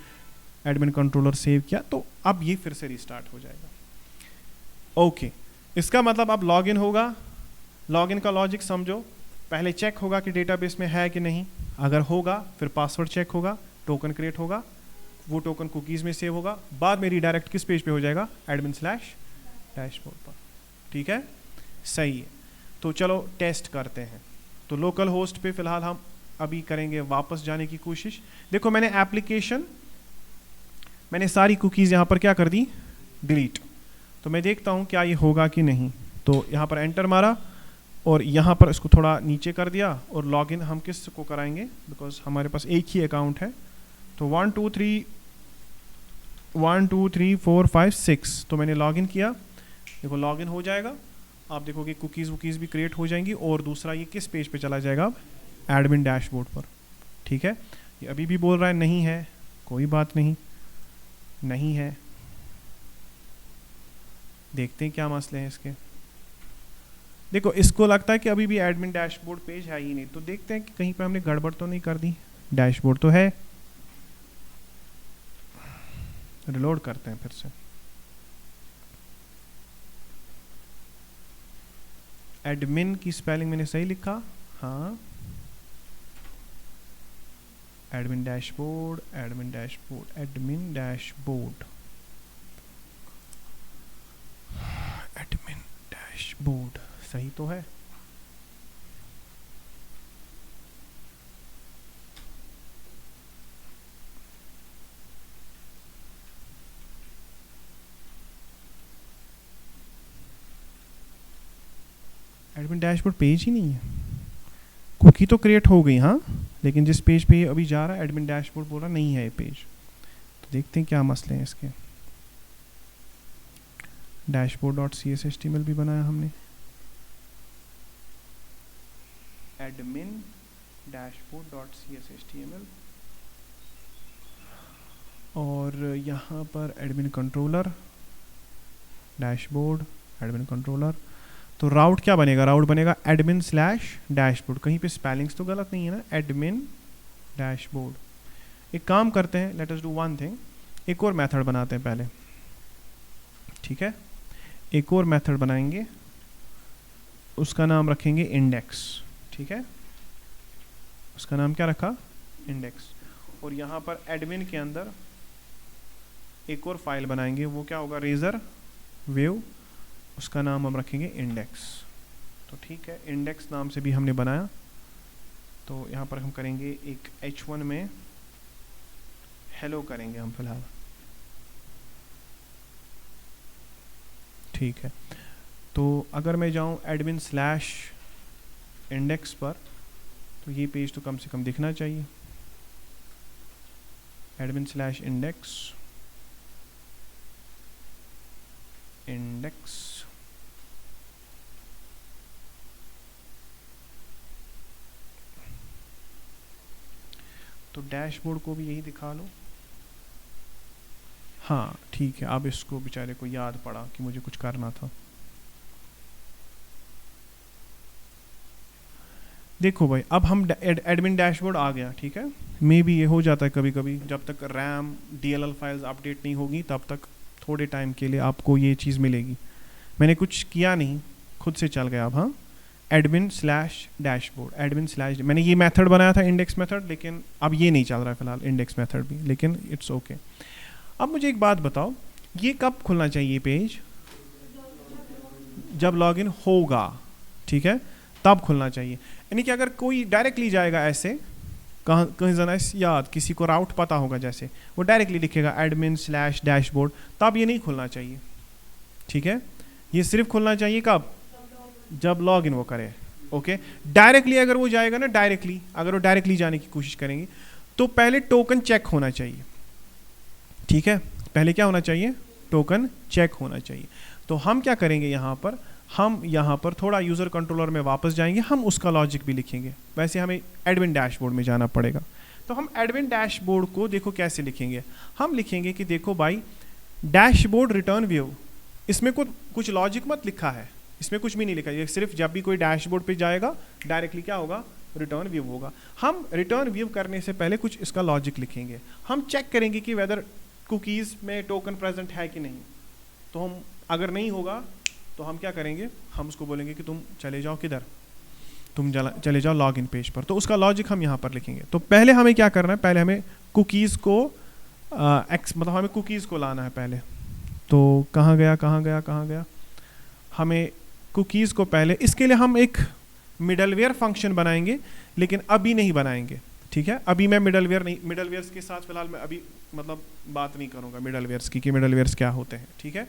एडमिन कंट्रोलर सेव किया, तो अब ये फिर से रिस्टार्ट हो जाएगा। ओके, इसका मतलब अब लॉगिन होगा। लॉगिन का लॉजिक समझो, पहले चेक होगा कि डेटाबेस में है कि नहीं, अगर होगा फिर पासवर्ड चेक होगा, टोकन क्रिएट होगा, वो टोकन कुकीज़ में सेव होगा, बाद में रीडायरेक्ट किस पेज पे हो जाएगा, admin/डैशबोर्ड पर। ठीक है, सही है। तो चलो टेस्ट करते हैं। तो लोकल होस्ट पे फिलहाल हम अभी करेंगे वापस जाने की कोशिश। देखो मैंने एप्लीकेशन, मैंने सारी कुकीज़ यहाँ पर क्या कर दी, डिलीट। तो मैं देखता हूँ क्या ये होगा कि नहीं। तो यहाँ पर एंटर मारा और यहाँ पर इसको थोड़ा नीचे कर दिया और लॉगिन हम किस को कराएंगे, बिकॉज हमारे पास एक ही अकाउंट है। तो 1 2 3 4 5 6, तो मैंने लॉगिन किया। देखो लॉगिन हो जाएगा, आप देखोगे कुकीज़ वुकीज़ भी क्रिएट हो जाएंगी। और दूसरा ये किस पेज पे चला जाएगा, अब एडमिन डैशबोर्ड पर। ठीक है, ये अभी भी बोल रहा है नहीं है, कोई बात नहीं, नहीं है। देखते हैं क्या मसले हैं इसके। देखो इसको लगता है कि अभी भी एडमिन डैशबोर्ड पेज है ही नहीं, तो देखते हैं कि कहीं पे हमने गड़बड़ तो नहीं कर दी। डैशबोर्ड तो है, रिलोड करते हैं फिर से। एडमिन की स्पेलिंग मैंने सही लिखा, हाँ, admin dashboard, admin dashboard, admin dashboard, admin dashboard, सही तो है। एडमिन डैशबोर्ड पेज ही नहीं है, कुकी तो क्रिएट हो गई हाँ, लेकिन जिस पेज पे ये अभी जा रहा है एडमिन डैशबोर्ड बोल रहा नहीं है ये पेज। तो देखते हैं क्या मसले हैं इसके। डैशबोर्ड डॉट CS HTML भी बनाया हमने, admin dashboard dot CS HTML, और यहाँ पर admin controller dashboard, admin controller. तो राउट क्या बनेगा, राउट बनेगा एडमिन/डैशबोर्ड। कहीं पे स्पेलिंग्स तो गलत नहीं है ना, एडमिन डैशबोर्ड। एक काम करते हैं, let us do one thing, एक और मेथड बनाते हैं पहले। ठीक है, एक और मेथड बनाएंगे, उसका नाम रखेंगे इंडेक्स। ठीक है, उसका नाम क्या रखा, इंडेक्स। और यहाँ पर एडमिन के अंदर एक और फाइल बनाएंगे, वो क्या होगा, रेजर वेव, उसका नाम हम रखेंगे इंडेक्स। तो ठीक है, इंडेक्स नाम से भी हमने बनाया। तो यहाँ पर हम करेंगे एक h1 में हेलो करेंगे हम फिलहाल, ठीक है। तो अगर मैं जाऊँ एडमिन स्लैश इंडेक्स पर, तो ये पेज तो कम से कम दिखना चाहिए। एडमिन स्लैश इंडेक्स तो डैशबोर्ड को भी यही दिखा लो। हाँ ठीक है, अब इसको बेचारे को याद पड़ा कि मुझे कुछ करना था। देखो भाई, अब हम एडमिन डैशबोर्ड आ गया, ठीक है। मे भी ये हो जाता है कभी कभी, जब तक रैम DLL फाइल्स अपडेट नहीं होगी तब तक थोड़े टाइम के लिए आपको ये चीज़ मिलेगी। मैंने कुछ किया नहीं, खुद से चल गया अब। हाँ, admin slash dashboard, admin slash, मैंने ये मेथड बनाया था इंडेक्स मेथड, लेकिन अब ये नहीं चल रहा है फिलहाल इंडेक्स मेथड भी, लेकिन इट्स ओके। अब मुझे एक बात बताओ, ये कब खुलना चाहिए पेज? जब लॉगिन होगा, ठीक है, तब खुलना चाहिए। यानी कि अगर कोई डायरेक्टली जाएगा ऐसे, कहीं जना याद, किसी को राउट पता होगा जैसे, वो डायरेक्टली लिखेगा एडमिन स्लैश डैशबोर्ड, तब ये नहीं खुलना चाहिए, ठीक है। ये सिर्फ खुलना चाहिए कब? जब लॉगिन वो करे, ओके। डायरेक्टली अगर वो जाएगा ना, डायरेक्टली अगर वो डायरेक्टली जाने की कोशिश करेंगे, तो पहले टोकन चेक होना चाहिए, ठीक है। पहले क्या होना चाहिए? टोकन चेक होना चाहिए। तो हम क्या करेंगे यहाँ पर, हम यहाँ पर थोड़ा यूज़र कंट्रोलर में वापस जाएंगे, हम उसका लॉजिक भी लिखेंगे। वैसे हमें एडमिन डैशबोर्ड में जाना पड़ेगा। तो हम एडमिन डैशबोर्ड को देखो कैसे लिखेंगे। हम लिखेंगे कि देखो भाई, डैशबोर्ड रिटर्न व्यू, इसमें कुछ लॉजिक मत लिखा है, इसमें कुछ भी नहीं लिखा है, सिर्फ जब भी कोई डैशबोर्ड पे जाएगा डायरेक्टली क्या होगा, रिटर्न व्यू होगा। हम रिटर्न व्यू करने से पहले कुछ इसका लॉजिक लिखेंगे। हम चेक करेंगे कि वेदर कुकीज़ में टोकन प्रेजेंट है कि नहीं। तो हम अगर नहीं होगा तो हम क्या करेंगे, हम उसको बोलेंगे कि तुम चले जाओ किधर, तुम चले जाओ लॉगिन पेज पर। तो उसका लॉजिक हम यहाँ पर लिखेंगे। तो पहले हमें क्या करना है, पहले हमें कुकीज़ को मतलब हमें कुकीज़ को लाना है पहले। तो कहाँ गया, हमें कुकीज़ को पहले, इसके लिए हम एक मिडलवेयर फंक्शन बनाएंगे, लेकिन अभी नहीं बनाएंगे, ठीक है। अभी मैं मिडलवेयर्स के साथ फिलहाल मैं अभी मतलब बात नहीं करूँगा मिडलवेयर्स की, कि मिडलवेयर्स क्या होते हैं, ठीक है।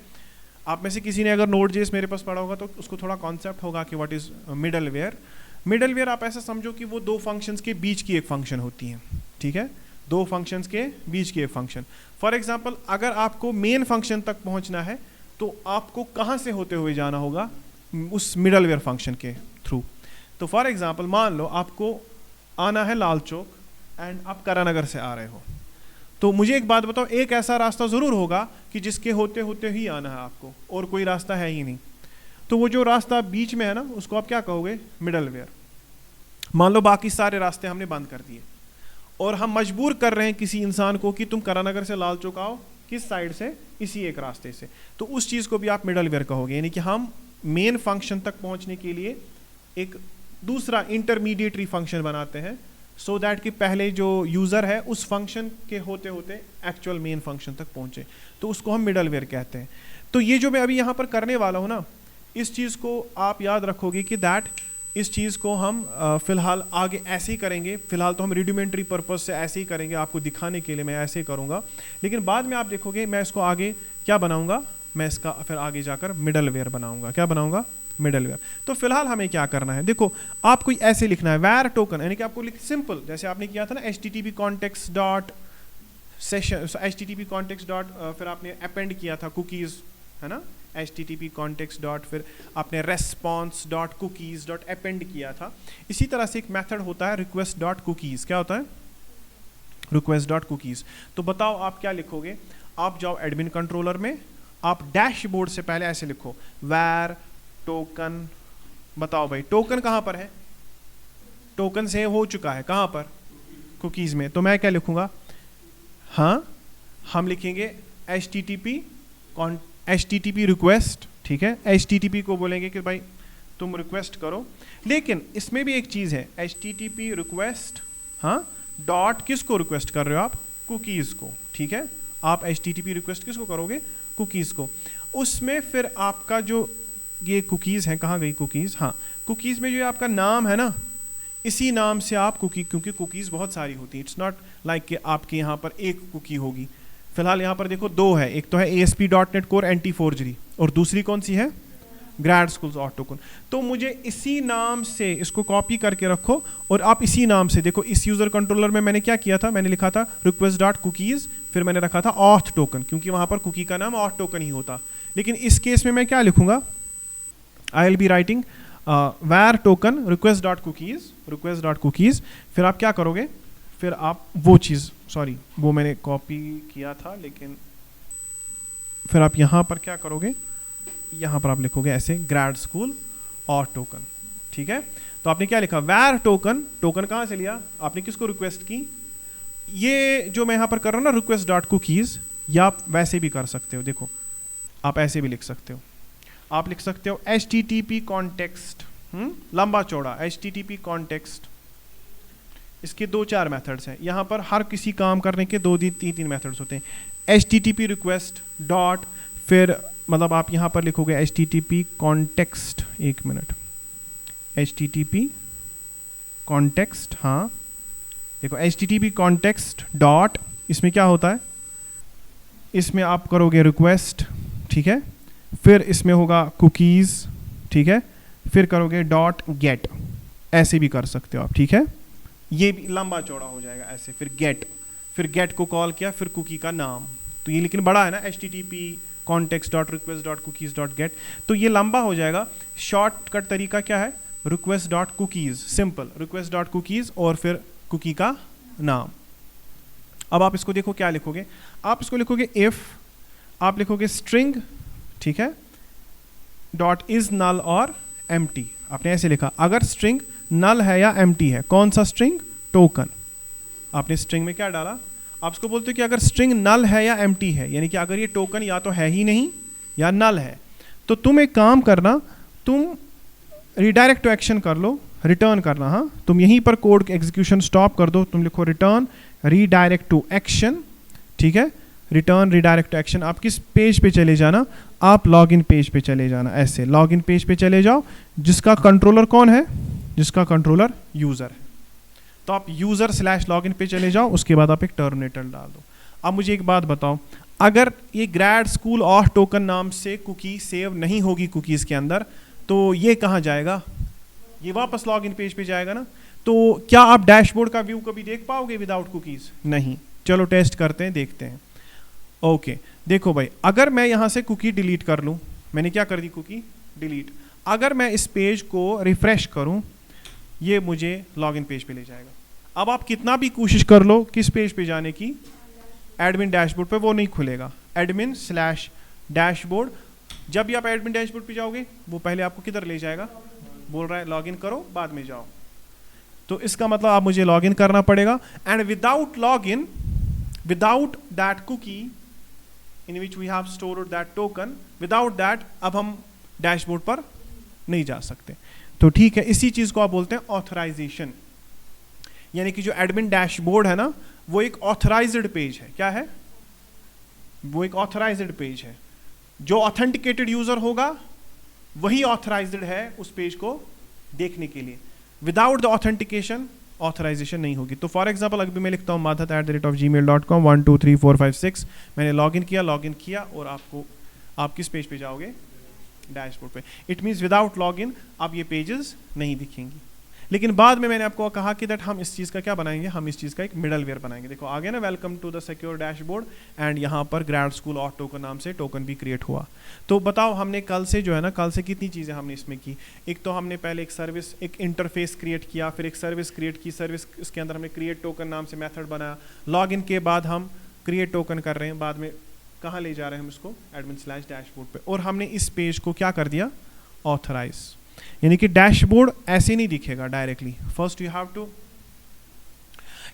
आप में से किसी ने अगर Node.js मेरे पास पढ़ा होगा तो उसको थोड़ा कॉन्सेप्ट होगा कि व्हाट इज़ मिडलवेयर। मिडलवेयर आप ऐसा समझो कि वो दो फंक्शंस के बीच की एक फंक्शन होती है, ठीक है। दो फंक्शंस के बीच की एक फंक्शन। फॉर एग्जांपल, अगर आपको मेन फंक्शन तक पहुंचना है तो आपको कहाँ से होते हुए जाना होगा, उस मिडलवेयर फंक्शन के थ्रू। तो फॉर एग्जांपल, मान लो आपको आना है लाल चौक एंड आप करानगर से आ रहे हो, तो मुझे एक बात बताओ, एक ऐसा रास्ता ज़रूर होगा कि जिसके होते होते ही आना है आपको, और कोई रास्ता है ही नहीं। तो वो जो रास्ता बीच में है ना, उसको आप क्या कहोगे, मिडलवेयर। मान लो बाकी सारे रास्ते हमने बंद कर दिए और हम मजबूर कर रहे हैं किसी इंसान को कि तुम करानगर से लाल चौक आओ, किस साइड से, इसी एक रास्ते से। तो उस चीज़ को भी आप मिडलवेयर कहोगे। यानी कि हम मेन फंक्शन तक पहुंचने के लिए एक दूसरा इंटरमीडिएटरी फंक्शन बनाते हैं, सो दैट कि पहले जो यूज़र है उस फंक्शन के होते होते एक्चुअल मेन फंक्शन तक पहुंचे। तो उसको हम मिडलवेयर कहते हैं। तो ये जो मैं अभी यहाँ पर करने वाला हूँ ना, इस चीज़ को आप याद रखोगे कि इस चीज़ को हम फ़िलहाल आगे ऐसे ही करेंगे। फ़िलहाल तो हम रिड्यूमेंट्री पर्पस से ऐसे ही करेंगे, आपको दिखाने के लिए मैं ऐसे ही करूँगा, लेकिन बाद में आप देखोगे मैं इसको आगे क्या बनाऊँगा, मैं इसका फिर आगे जाकर मिडलवेयर बनाऊँगा। क्या बनाऊँगा, मिडलवेयर। तो फिलहाल हमें क्या करना है, देखो आपको ऐसे लिखना है वैर टोकन, यानी कि आपको सिंपल जैसे आपने किया था ना, http context dot session, http context dot, फिर आपने अपेंड किया था कुकीज़, है ना, http context डॉट, फिर आपने response dot cookies dot append किया था। इसी तरह से एक मेथड होता है request डॉट कुकीज़। क्या होता है, request डॉट कुकीज़। तो बताओ आप क्या लिखोगे, आप जाओ एडमिन कंट्रोलर में, आप डैशबोर्ड से पहले ऐसे लिखो वैर टोकन। बताओ भाई, टोकन कहाँ पर है, टोकन से हो चुका है कहाँ पर, कुकीज़ में। तो मैं क्या लिखूँगा, हाँ हम लिखेंगे HTTP रिक्वेस्ट, ठीक है। HTTP को बोलेंगे कि भाई तुम रिक्वेस्ट करो, लेकिन इसमें भी एक चीज़ है, HTTP रिक्वेस्ट, हाँ डॉट किसको रिक्वेस्ट कर रहे हो आप, कुकीज़ को, ठीक है। आप HTTP रिक्वेस्ट किसको करोगे, कुकीज़ को। उसमें फिर आपका जो ये कुकीज़ है, कहाँ गई कुकीज़, हाँ कुकीज़ में जो आपका नाम है ना, इसी नाम से आप कुकी, क्योंकि कुकीज़ बहुत सारी होती हैं, इट्स नॉट लाइक कि आपके यहाँ पर एक कुकी होगी। फिलहाल यहाँ पर देखो दो है, एक तो है ASP.NET Core एंटी फोर्जरी और दूसरी कौन सी है, ग्रैड स्कूल्स ऑट टोकन। तो मुझे इसी नाम से इसको कॉपी करके रखो और आप इसी नाम से देखो, इस यूज़र कंट्रोलर में मैंने क्या किया था, मैंने लिखा था रिक्वेस्ट डॉट कुकीज़, फिर मैंने रखा था ऑथ टोकन, क्योंकि वहाँ पर कुकी का नाम ऑथ टोकन ही होता। लेकिन इस केस में मैं क्या लिखूंगा, I will be writing where token request dot cookies, फिर आप क्या करोगे, फिर आप वो चीज़, सॉरी वो मैंने कॉपी किया था, लेकिन फिर आप यहाँ पर क्या करोगे, यहाँ पर आप लिखोगे ऐसे ग्रैड स्कूल और टोकन, ठीक है। तो आपने क्या लिखा, where token, टोकन कहाँ से लिया, आपने किसको रिक्वेस्ट की, ये जो मैं यहाँ पर कर रहा हूँ ना रिक्वेस्ट डॉट कुकीज़, या आप वैसे भी कर सकते हो, देखो आप ऐसे भी लिख सकते हो, आप लिख सकते हो HTTP कॉन्टेक्स्ट, लंबा चौड़ा HTTP कॉन्टेक्स्ट, इसके 2-4 मेथड्स हैं, यहाँ पर हर किसी काम करने के 2-3 मेथड्स होते हैं। HTTP रिक्वेस्ट डॉट, फिर मतलब आप यहाँ पर लिखोगे HTTP कॉन्टेक्स्ट, एक मिनट, HTTP कॉन्टेक्स्ट, हाँ देखो HTTP कॉन्टेक्स्ट डॉट, इसमें क्या होता है, इसमें आप करोगे रिक्वेस्ट, ठीक है, फिर इसमें होगा कुकीज़, ठीक है, फिर करोगे डॉट गेट, ऐसे भी कर सकते हो आप, ठीक है, ये भी लंबा चौड़ा हो जाएगा ऐसे, फिर गेट को कॉल किया, फिर कुकी का नाम, तो ये लेकिन बड़ा है ना, HTTP context dot request dot cookies dot gate, तो ये लंबा हो जाएगा। शॉर्टकट तरीका क्या है, request dot cookies, simple request dot cookies और फिर कुकी का नाम। अब आप इसको देखो क्या लिखोगे, आप इसको लिखोगे इफ, आप लिखोगे स्ट्रिंग, ठीक है, डॉट इज नल और एम्प्टी, आपने ऐसे लिखा, अगर स्ट्रिंग नल है या एम्प्टी है, कौन सा स्ट्रिंग, टोकन, आपने स्ट्रिंग में क्या डाला, आप इसको बोलते हो कि अगर स्ट्रिंग नल है या एम्प्टी है, यानी कि अगर ये टोकन या तो है ही नहीं या नल है, तो तुम एक काम करना, तुम रिडायरेक्ट टू एक्शन कर लो, रिटर्न करना, हाँ तुम यहीं पर कोड एग्जीक्यूशन स्टॉप कर दो, तुम लिखो रिटर्न रीडायरेक्ट टू एक्शन, ठीक है, रिटर्न रीडायरेक्ट टू एक्शन, आप किस पेज पे चले जाना, आप लॉगिन पेज पे चले जाना, ऐसे लॉगिन पेज पे चले जाओ, जिसका कंट्रोलर कौन है, जिसका कंट्रोलर यूज़र है, तो आप यूज़र / लॉगिन पे चले जाओ, उसके बाद आप एक टर्मिनेटर डाल दो। अब मुझे एक बात बताओ, अगर ये ग्रैड स्कूल ऑफ टोकन नाम से कुकी सेव नहीं होगी कुकीज़ के अंदर, तो ये कहाँ जाएगा, ये वापस लॉगिन पेज पे जाएगा ना, तो क्या आप डैशबोर्ड का व्यू कभी देख पाओगे विदाउट कुकीज़, नहीं। चलो टेस्ट करते हैं, देखते हैं। ओके देखो भाई, अगर मैं यहाँ से कुकी डिलीट कर लूँ, मैंने क्या कर दी, कुकी डिलीट, अगर मैं इस पेज को रिफ्रेश करूँ, ये मुझे लॉगिन पेज पे ले जाएगा। अब आप कितना भी कोशिश कर लो किस पेज पे जाने की, एडमिन डैशबोर्ड पे, वो नहीं खुलेगा, एडमिन / डैशबोर्ड, जब भी आप एडमिन डैशबोर्ड पे जाओगे, वो पहले आपको किधर ले जाएगा, बोल रहा है लॉगिन करो बाद में जाओ, तो इसका मतलब आप मुझे लॉगिन करना पड़ेगा, and without login, without that cookie in which we have stored that token, without that अब हम डैशबोर्ड पर नहीं जा सकते। तो ठीक है, इसी चीज़ को आप बोलते हैं ऑथराइजेशन, यानी कि जो एडमिन डैशबोर्ड है ना, वो एक ऑथराइज्ड पेज है, क्या है, वो एक ऑथराइज्ड पेज है, जो ऑथेंटिकेटेड यूजर होगा वही ऑथराइज्ड है उस पेज को देखने के लिए, विदाउट द ऑथेंटिकेशन ऑथराइजेशन नहीं होगी। तो फॉर एग्जाम्पल अभी मैं लिखता हूँ madhat@gmail.com 1 2 3 4 5 6, मैंने लॉगिन किया और आपको, आप किस पेज पे जाओगे, डैशबोर्ड पे। इट मीन्स विदाउट लॉगिन अब ये पेजेस नहीं दिखेंगी, लेकिन बाद में मैंने आपको कहा कि दैट हम इस चीज़ का क्या बनाएंगे, हम इस चीज़ का एक मिडल वेयर बनाएंगे। देखो आ गया ना, welcome to the secure dashboard, and यहाँ पर ग्रैड स्कूल ऑफ टोकन नाम से टोकन भी क्रिएट हुआ। तो बताओ हमने कल से जो है ना, कल से कितनी चीज़ें हमने इसमें की, एक तो हमने पहले एक सर्विस, एक इंटरफेस क्रिएट किया, फिर एक सर्विस क्रिएट की, सर्विस इसके अंदर हमने क्रिएट टोकन नाम से मेथड बनाया, लॉगिन के बाद हम क्रिएट टोकन कर रहे हैं, बाद में कहाँ ले जा रहे हैं हम इसको, एडमिन / डैशबोर्ड पे, और हमने इस पेज को क्या कर दिया, ऑथराइज, यानी कि डैशबोर्ड ऐसे नहीं दिखेगा directly, first you have to.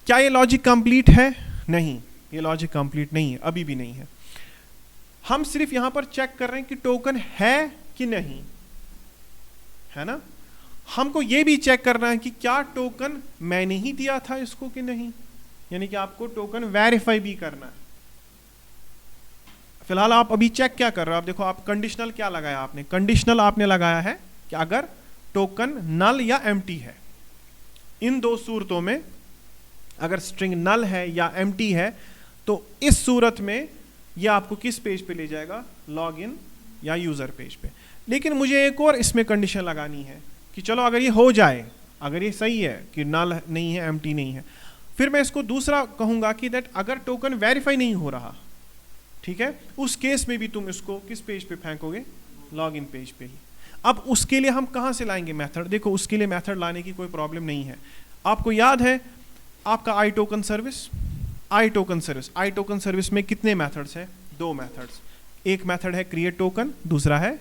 क्या ये लॉजिक कंप्लीट है, नहीं, ये लॉजिक कंप्लीट नहीं है, अभी भी नहीं है। हम सिर्फ यहां पर चेक कर रहे हैं कि टोकन है कि नहीं, है ना, हमको ये भी चेक करना है कि क्या टोकन मैंने ही दिया था इसको कि नहीं, यानी कि आपको टोकन वेरीफाई भी करना है। फिलहाल आप अभी चेक क्या कर रहे हो, आप देखो आप कंडीशनल क्या लगाया आपने, कंडीशनल आपने लगाया है कि अगर टोकन नल या एम्प्टी है, इन दो सूरतों में अगर स्ट्रिंग नल है या एम्प्टी है तो इस सूरत में ये आपको किस पेज पे ले जाएगा, लॉग इन या यूजर पेज पे। लेकिन मुझे एक और इसमें कंडीशन लगानी है कि चलो अगर ये हो जाए, अगर ये सही है कि नल नहीं है एम्प्टी नहीं है, फिर मैं इसको दूसरा कहूंगा कि दैट अगर टोकन वेरीफाई नहीं हो रहा, ठीक है, उस केस में भी तुम इसको किस पेज पे फेंकोगे, लॉग इन पेज पे ही। अब उसके लिए हम कहां से लाएंगे मेथड, देखो उसके लिए मेथड लाने की कोई प्रॉब्लम नहीं है। आपको याद है आपका आई टोकन सर्विस, आई टोकन सर्विस में कितने मेथड्स हैं, दो मेथड्स, एक मेथड है क्रिएट टोकन, दूसरा है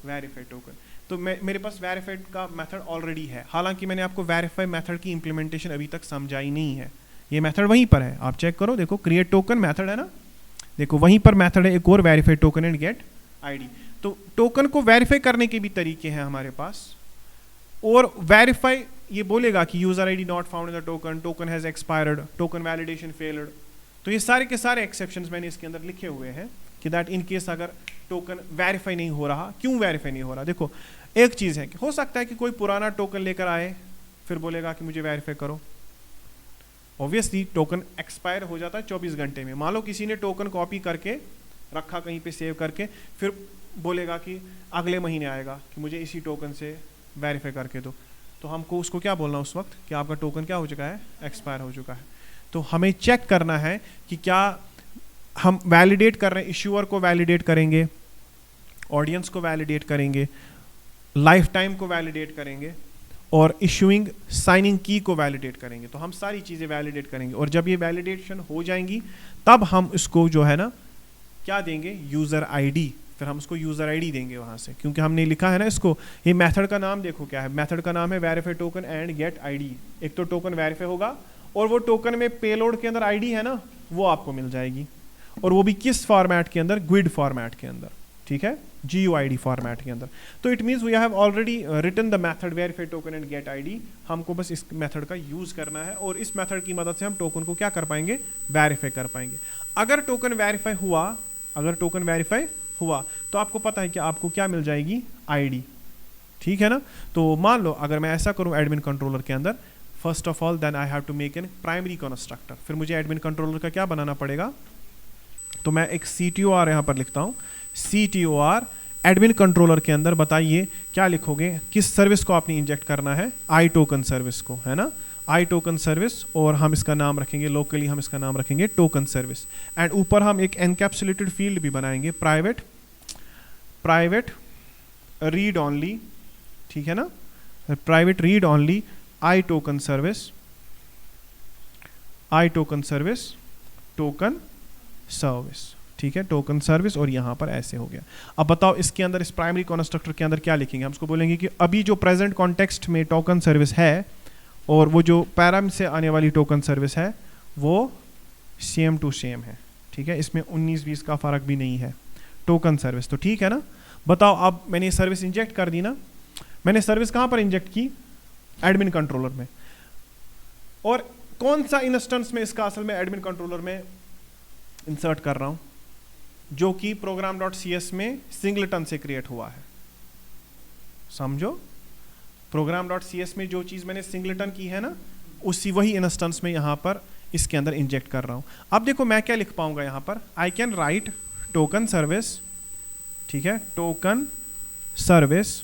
वेरीफाई टोकन। तो मेरे पास वेरीफाइड का मेथड ऑलरेडी है, हालांकि मैंने आपको वेरीफाई मेथड की इंप्लीमेंटेशन अभी तक समझाई नहीं है, ये मेथड वहीं पर है, आप चेक करो, देखो क्रिएट टोकन मेथड है ना, देखो वहीं पर मेथड है एक और, verify token and get ID. तो टोकन को वेरीफाई करने के भी तरीके हैं हमारे पास, और वेरीफाई ये बोलेगा कि user ID not found in the token, token has expired, token validation failed. तो ये सारे के सारे एक्सेप्शंस मैंने इसके अंदर लिखे हुए हैं कि दैट इन केस अगर टोकन वेरीफाई नहीं हो रहा, क्यों वेरीफाई नहीं हो रहा। देखो एक चीज है कि हो सकता है कि कोई पुराना टोकन लेकर आए फिर बोलेगा कि मुझे वेरीफाई करो, ऑब्वियसली टोकन एक्सपायर हो जाता है 24 घंटे में। मान लो किसी ने टोकन कॉपी करके रखा कहीं पे सेव करके, फिर बोलेगा कि अगले महीने आएगा कि मुझे इसी टोकन से वेरीफाई करके दो, तो हमको उसको क्या बोलना उस वक्त कि आपका टोकन क्या हो चुका है, एक्सपायर हो चुका है। तो हमें चेक करना है कि क्या हम वैलिडेट कर रहे हैं, इश्यूअर को वैलिडेट करेंगे, ऑडियंस को वैलिडेट करेंगे, लाइफ टाइम को वैलिडेट करेंगे और इशूइंग साइनिंग की को वैलिडेट करेंगे। तो हम सारी चीज़ें वैलिडेट करेंगे और जब ये वैलिडेशन हो जाएंगी तब हम इसको जो है ना क्या देंगे, यूज़र आईडी, फिर हम उसको यूज़र आईडी देंगे वहाँ से, क्योंकि हमने लिखा है ना इसको, ये मेथड का नाम देखो क्या है, मेथड का नाम है verify token and get ID. एक तो टोकन वेरीफाई होगा और वो टोकन में पेलोड के अंदर आईडी है ना वो आपको मिल जाएगी, और वो भी किस फॉर्मेट के अंदर, ग्विड फॉर्मेट के अंदर, ठीक है, GUID फॉर्मेट के अंदर। तो it means we have already written the method verify token and get ID, हमको बस इस मेथड का यूज करना है और इस मेथड की मदद से हम टोकन को क्या कर पाएंगे, वेरीफाई कर पाएंगे। अगर टोकन वेरीफाई हुआ, अगर टोकन वेरीफाई हुआ तो आपको पता है कि आपको क्या मिल जाएगी, आईडी, ठीक है ना। तो मान लो अगर मैं ऐसा करूं एडमिन कंट्रोलर के अंदर, first of all then I have to make an primary constructor, फिर मुझे एडमिन कंट्रोलर का क्या बनाना पड़ेगा, तो मैं एक CTOR यहाँ पर लिखता हूँ, CTOR एडमिन कंट्रोलर के अंदर बताइए क्या लिखोगे, किस सर्विस को आपने इंजेक्ट करना है, आई टोकन सर्विस को, है ना, आई टोकन सर्विस, और हम इसका नाम रखेंगे लोकली, हम इसका नाम रखेंगे टोकन सर्विस। एंड ऊपर हम एक एनकैप्सुलेटेड फील्ड भी बनाएंगे, प्राइवेट रीड ऑनली, ठीक है ना, प्राइवेट रीड ऑनली आई टोकन सर्विस, टोकन सर्विस, ठीक है, टोकन सर्विस, और यहाँ पर ऐसे हो गया। अब बताओ इसके अंदर, इस प्राइमरी कंस्ट्रक्टर के अंदर क्या लिखेंगे, हम उसको बोलेंगे कि अभी जो प्रेजेंट कॉन्टेक्स्ट में टोकन सर्विस है और वो जो पैराम से आने वाली टोकन सर्विस है वो सेम टू सेम है, ठीक है, इसमें 19-20 का फर्क भी नहीं है, टोकन सर्विस, तो ठीक है ना। बताओ अब मैंने सर्विस इंजेक्ट कर दी ना, मैंने सर्विस कहाँ पर इंजेक्ट की, एडमिन कंट्रोलर में, और कौन सा इंस्टेंस में इसका असल में एडमिन कंट्रोलर में इंसर्ट कर रहा हूं, जो कि program.cs में सिंगलेटन से क्रिएट हुआ है, समझो, program.cs में जो चीज मैंने सिंगलेटन की है ना, उसी वही इंस्टेंस में यहां पर इसके अंदर इंजेक्ट कर रहा हूं। अब देखो मैं क्या लिख पाऊंगा यहां पर, I can write token service, ठीक है, टोकन सर्विस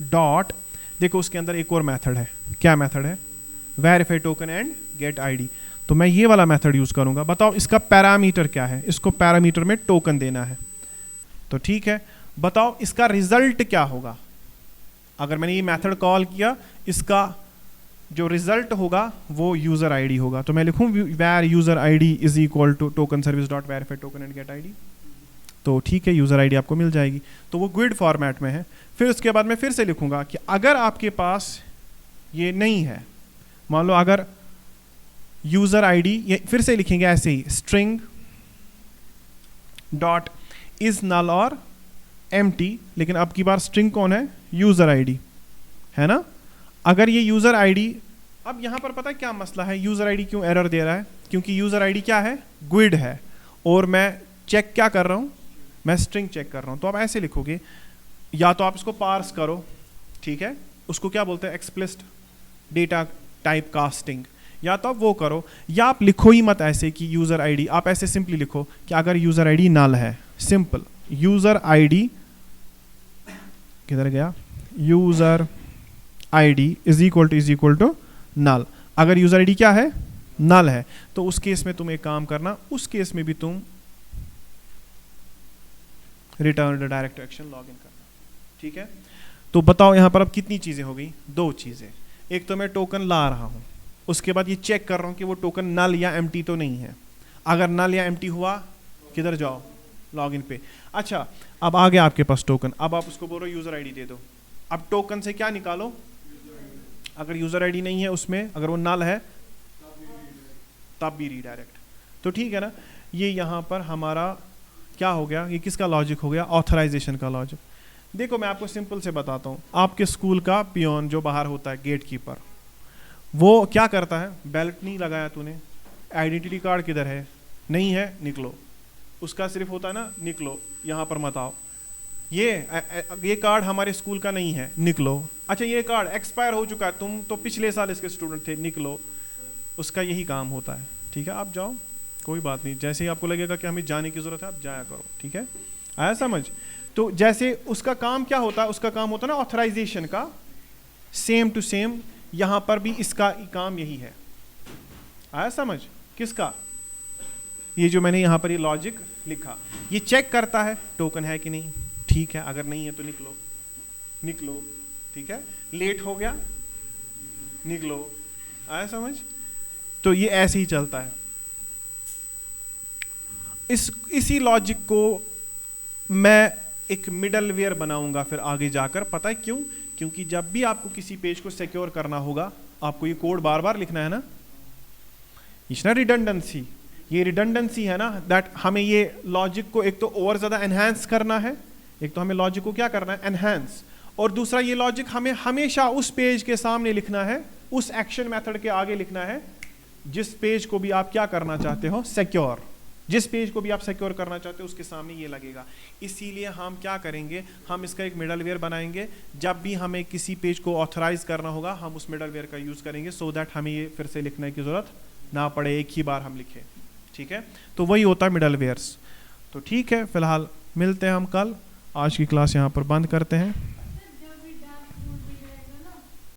डॉट, देखो उसके अंदर एक और मेथड है, क्या मेथड है, verify token and get ID, तो मैं ये वाला मेथड यूज करूंगा। बताओ इसका पैरामीटर क्या है, इसको पैरामीटर में टोकन देना है, तो ठीक है। बताओ इसका रिजल्ट क्या होगा, अगर मैंने ये मेथड कॉल किया, इसका जो रिजल्ट होगा वो यूजर आईडी होगा, तो मैं लिखूं var user ID is equal to token service dot verify token and get ID, तो ठीक है, यूजर आईडी आपको मिल जाएगी, तो वो ग्विड फॉर्मेट में है। फिर उसके बाद मैं फिर से लिखूंगा कि अगर आपके पास ये नहीं है, मान लो अगर यूजर आईडी, ये फिर से लिखेंगे ऐसे ही, स्ट्रिंग डॉट इज नल और एम्प्टी, लेकिन अब की बार स्ट्रिंग कौन है, यूजर आईडी, है ना। अगर ये यूजर आईडी अब यहाँ पर पता है क्या मसला है, यूज़र आईडी क्यों एरर दे रहा है? क्योंकि यूज़र आईडी क्या है, GUID है, और मैं चेक क्या कर रहा हूँ, मैं स्ट्रिंग चेक कर रहा हूँ। तो आप ऐसे लिखोगे, या तो आप इसको पार्स करो, ठीक है, उसको क्या बोलते हैं, एक्सप्लिसिट डेटा टाइप कास्टिंग, या तो आप वो करो, या आप लिखो ही मत ऐसे कि यूज़र आईडी, आप ऐसे सिंपली लिखो कि अगर यूज़र आईडी नल है, सिंपल यूज़र आईडी किधर गया, user ID is equal to null. अगर यूज़र आईडी क्या है, नल है, तो उस केस में तुम एक काम करना, उस केस में भी तुम return direct action log in करना, ठीक है। तो बताओ यहाँ पर अब कितनी चीज़ें हो गई, 2 चीज़ें। एक तो मैं टोकन ला रहा हूँ, उसके बाद ये चेक कर रहा हूँ कि वो टोकन नल या एम्प्टी तो नहीं है। अगर नल या एम्प्टी हुआ, किधर जाओ, लॉगिन पे। अच्छा, अब आ गया आपके पास टोकन, अब आप उसको बोलो यूज़र आईडी दे दो। अब टोकन से क्या निकालो, अगर यूज़र आईडी नहीं है उसमें, अगर वो नल है तब भी रीडायरेक्ट। तो ठीक है ना, ये यहाँ पर हमारा क्या हो गया, ये किसका लॉजिक हो गया, ऑथराइजेशन का लॉजिक। देखो मैं आपको सिंपल से बताता हूँ, आपके स्कूल का पियोन जो बाहर होता है, गेट कीपर, वो क्या करता है, बेल्ट नहीं लगाया तूने, आइडेंटिटी कार्ड किधर है, नहीं है, निकलो। उसका सिर्फ होता है ना, निकलो, यहाँ पर मत आओ, ये कार्ड हमारे स्कूल का नहीं है, निकलो। अच्छा ये कार्ड एक्सपायर हो चुका है, तुम तो पिछले साल इसके स्टूडेंट थे, निकलो। उसका यही काम होता है, ठीक है। आप जाओ, कोई बात नहीं, जैसे ही आपको लगेगा कि हमें जाने की ज़रूरत है आप जाया करो, ठीक है, आया समझ। तो जैसे उसका काम क्या होता है, उसका काम होता है ना ऑथराइजेशन का, सेम टू सेम यहाँ पर भी इसका काम यही है, आया समझ। किसका, ये जो मैंने यहाँ पर ये लॉजिक लिखा, ये चेक करता है टोकन है कि नहीं, ठीक है, अगर नहीं है तो निकलो, निकलो, ठीक है, लेट हो गया, निकलो, आया समझ। तो ये ऐसे ही चलता है। इसी लॉजिक को मैं एक मिडलवेयर बनाऊंगा फिर आगे जाकर, पता है क्यों, क्योंकि जब भी आपको किसी पेज को सिक्योर करना होगा, आपको ये कोड बार बार लिखना है ना, इस ना रिडंडेंसी, ये रिडंडेंसी है ना, दैट हमें ये लॉजिक को एक तो और ज़्यादा एनहांस करना है, एक तो हमें लॉजिक को क्या करना है, एनहांस, और दूसरा ये लॉजिक हमें हमेशा उस पेज के सामने लिखना है, उस एक्शन मेथड के आगे लिखना है जिस पेज को भी आप क्या करना चाहते हो, सिक्योर, जिस पेज को भी आप सिक्योर करना चाहते हो उसके सामने ये लगेगा। इसीलिए हम क्या करेंगे, हम इसका एक मिडलवेयर बनाएंगे, जब भी हमें किसी पेज को ऑथराइज करना होगा हम उस मिडलवेयर का यूज़ करेंगे, सो दैट हमें ये फिर से लिखने की ज़रूरत ना पड़े, एक ही बार हम लिखें, ठीक है। तो वही होता है मिडलवेयर्स। तो ठीक है, फिलहाल मिलते हैं हम कल, आज की क्लास यहाँ पर बंद करते हैं।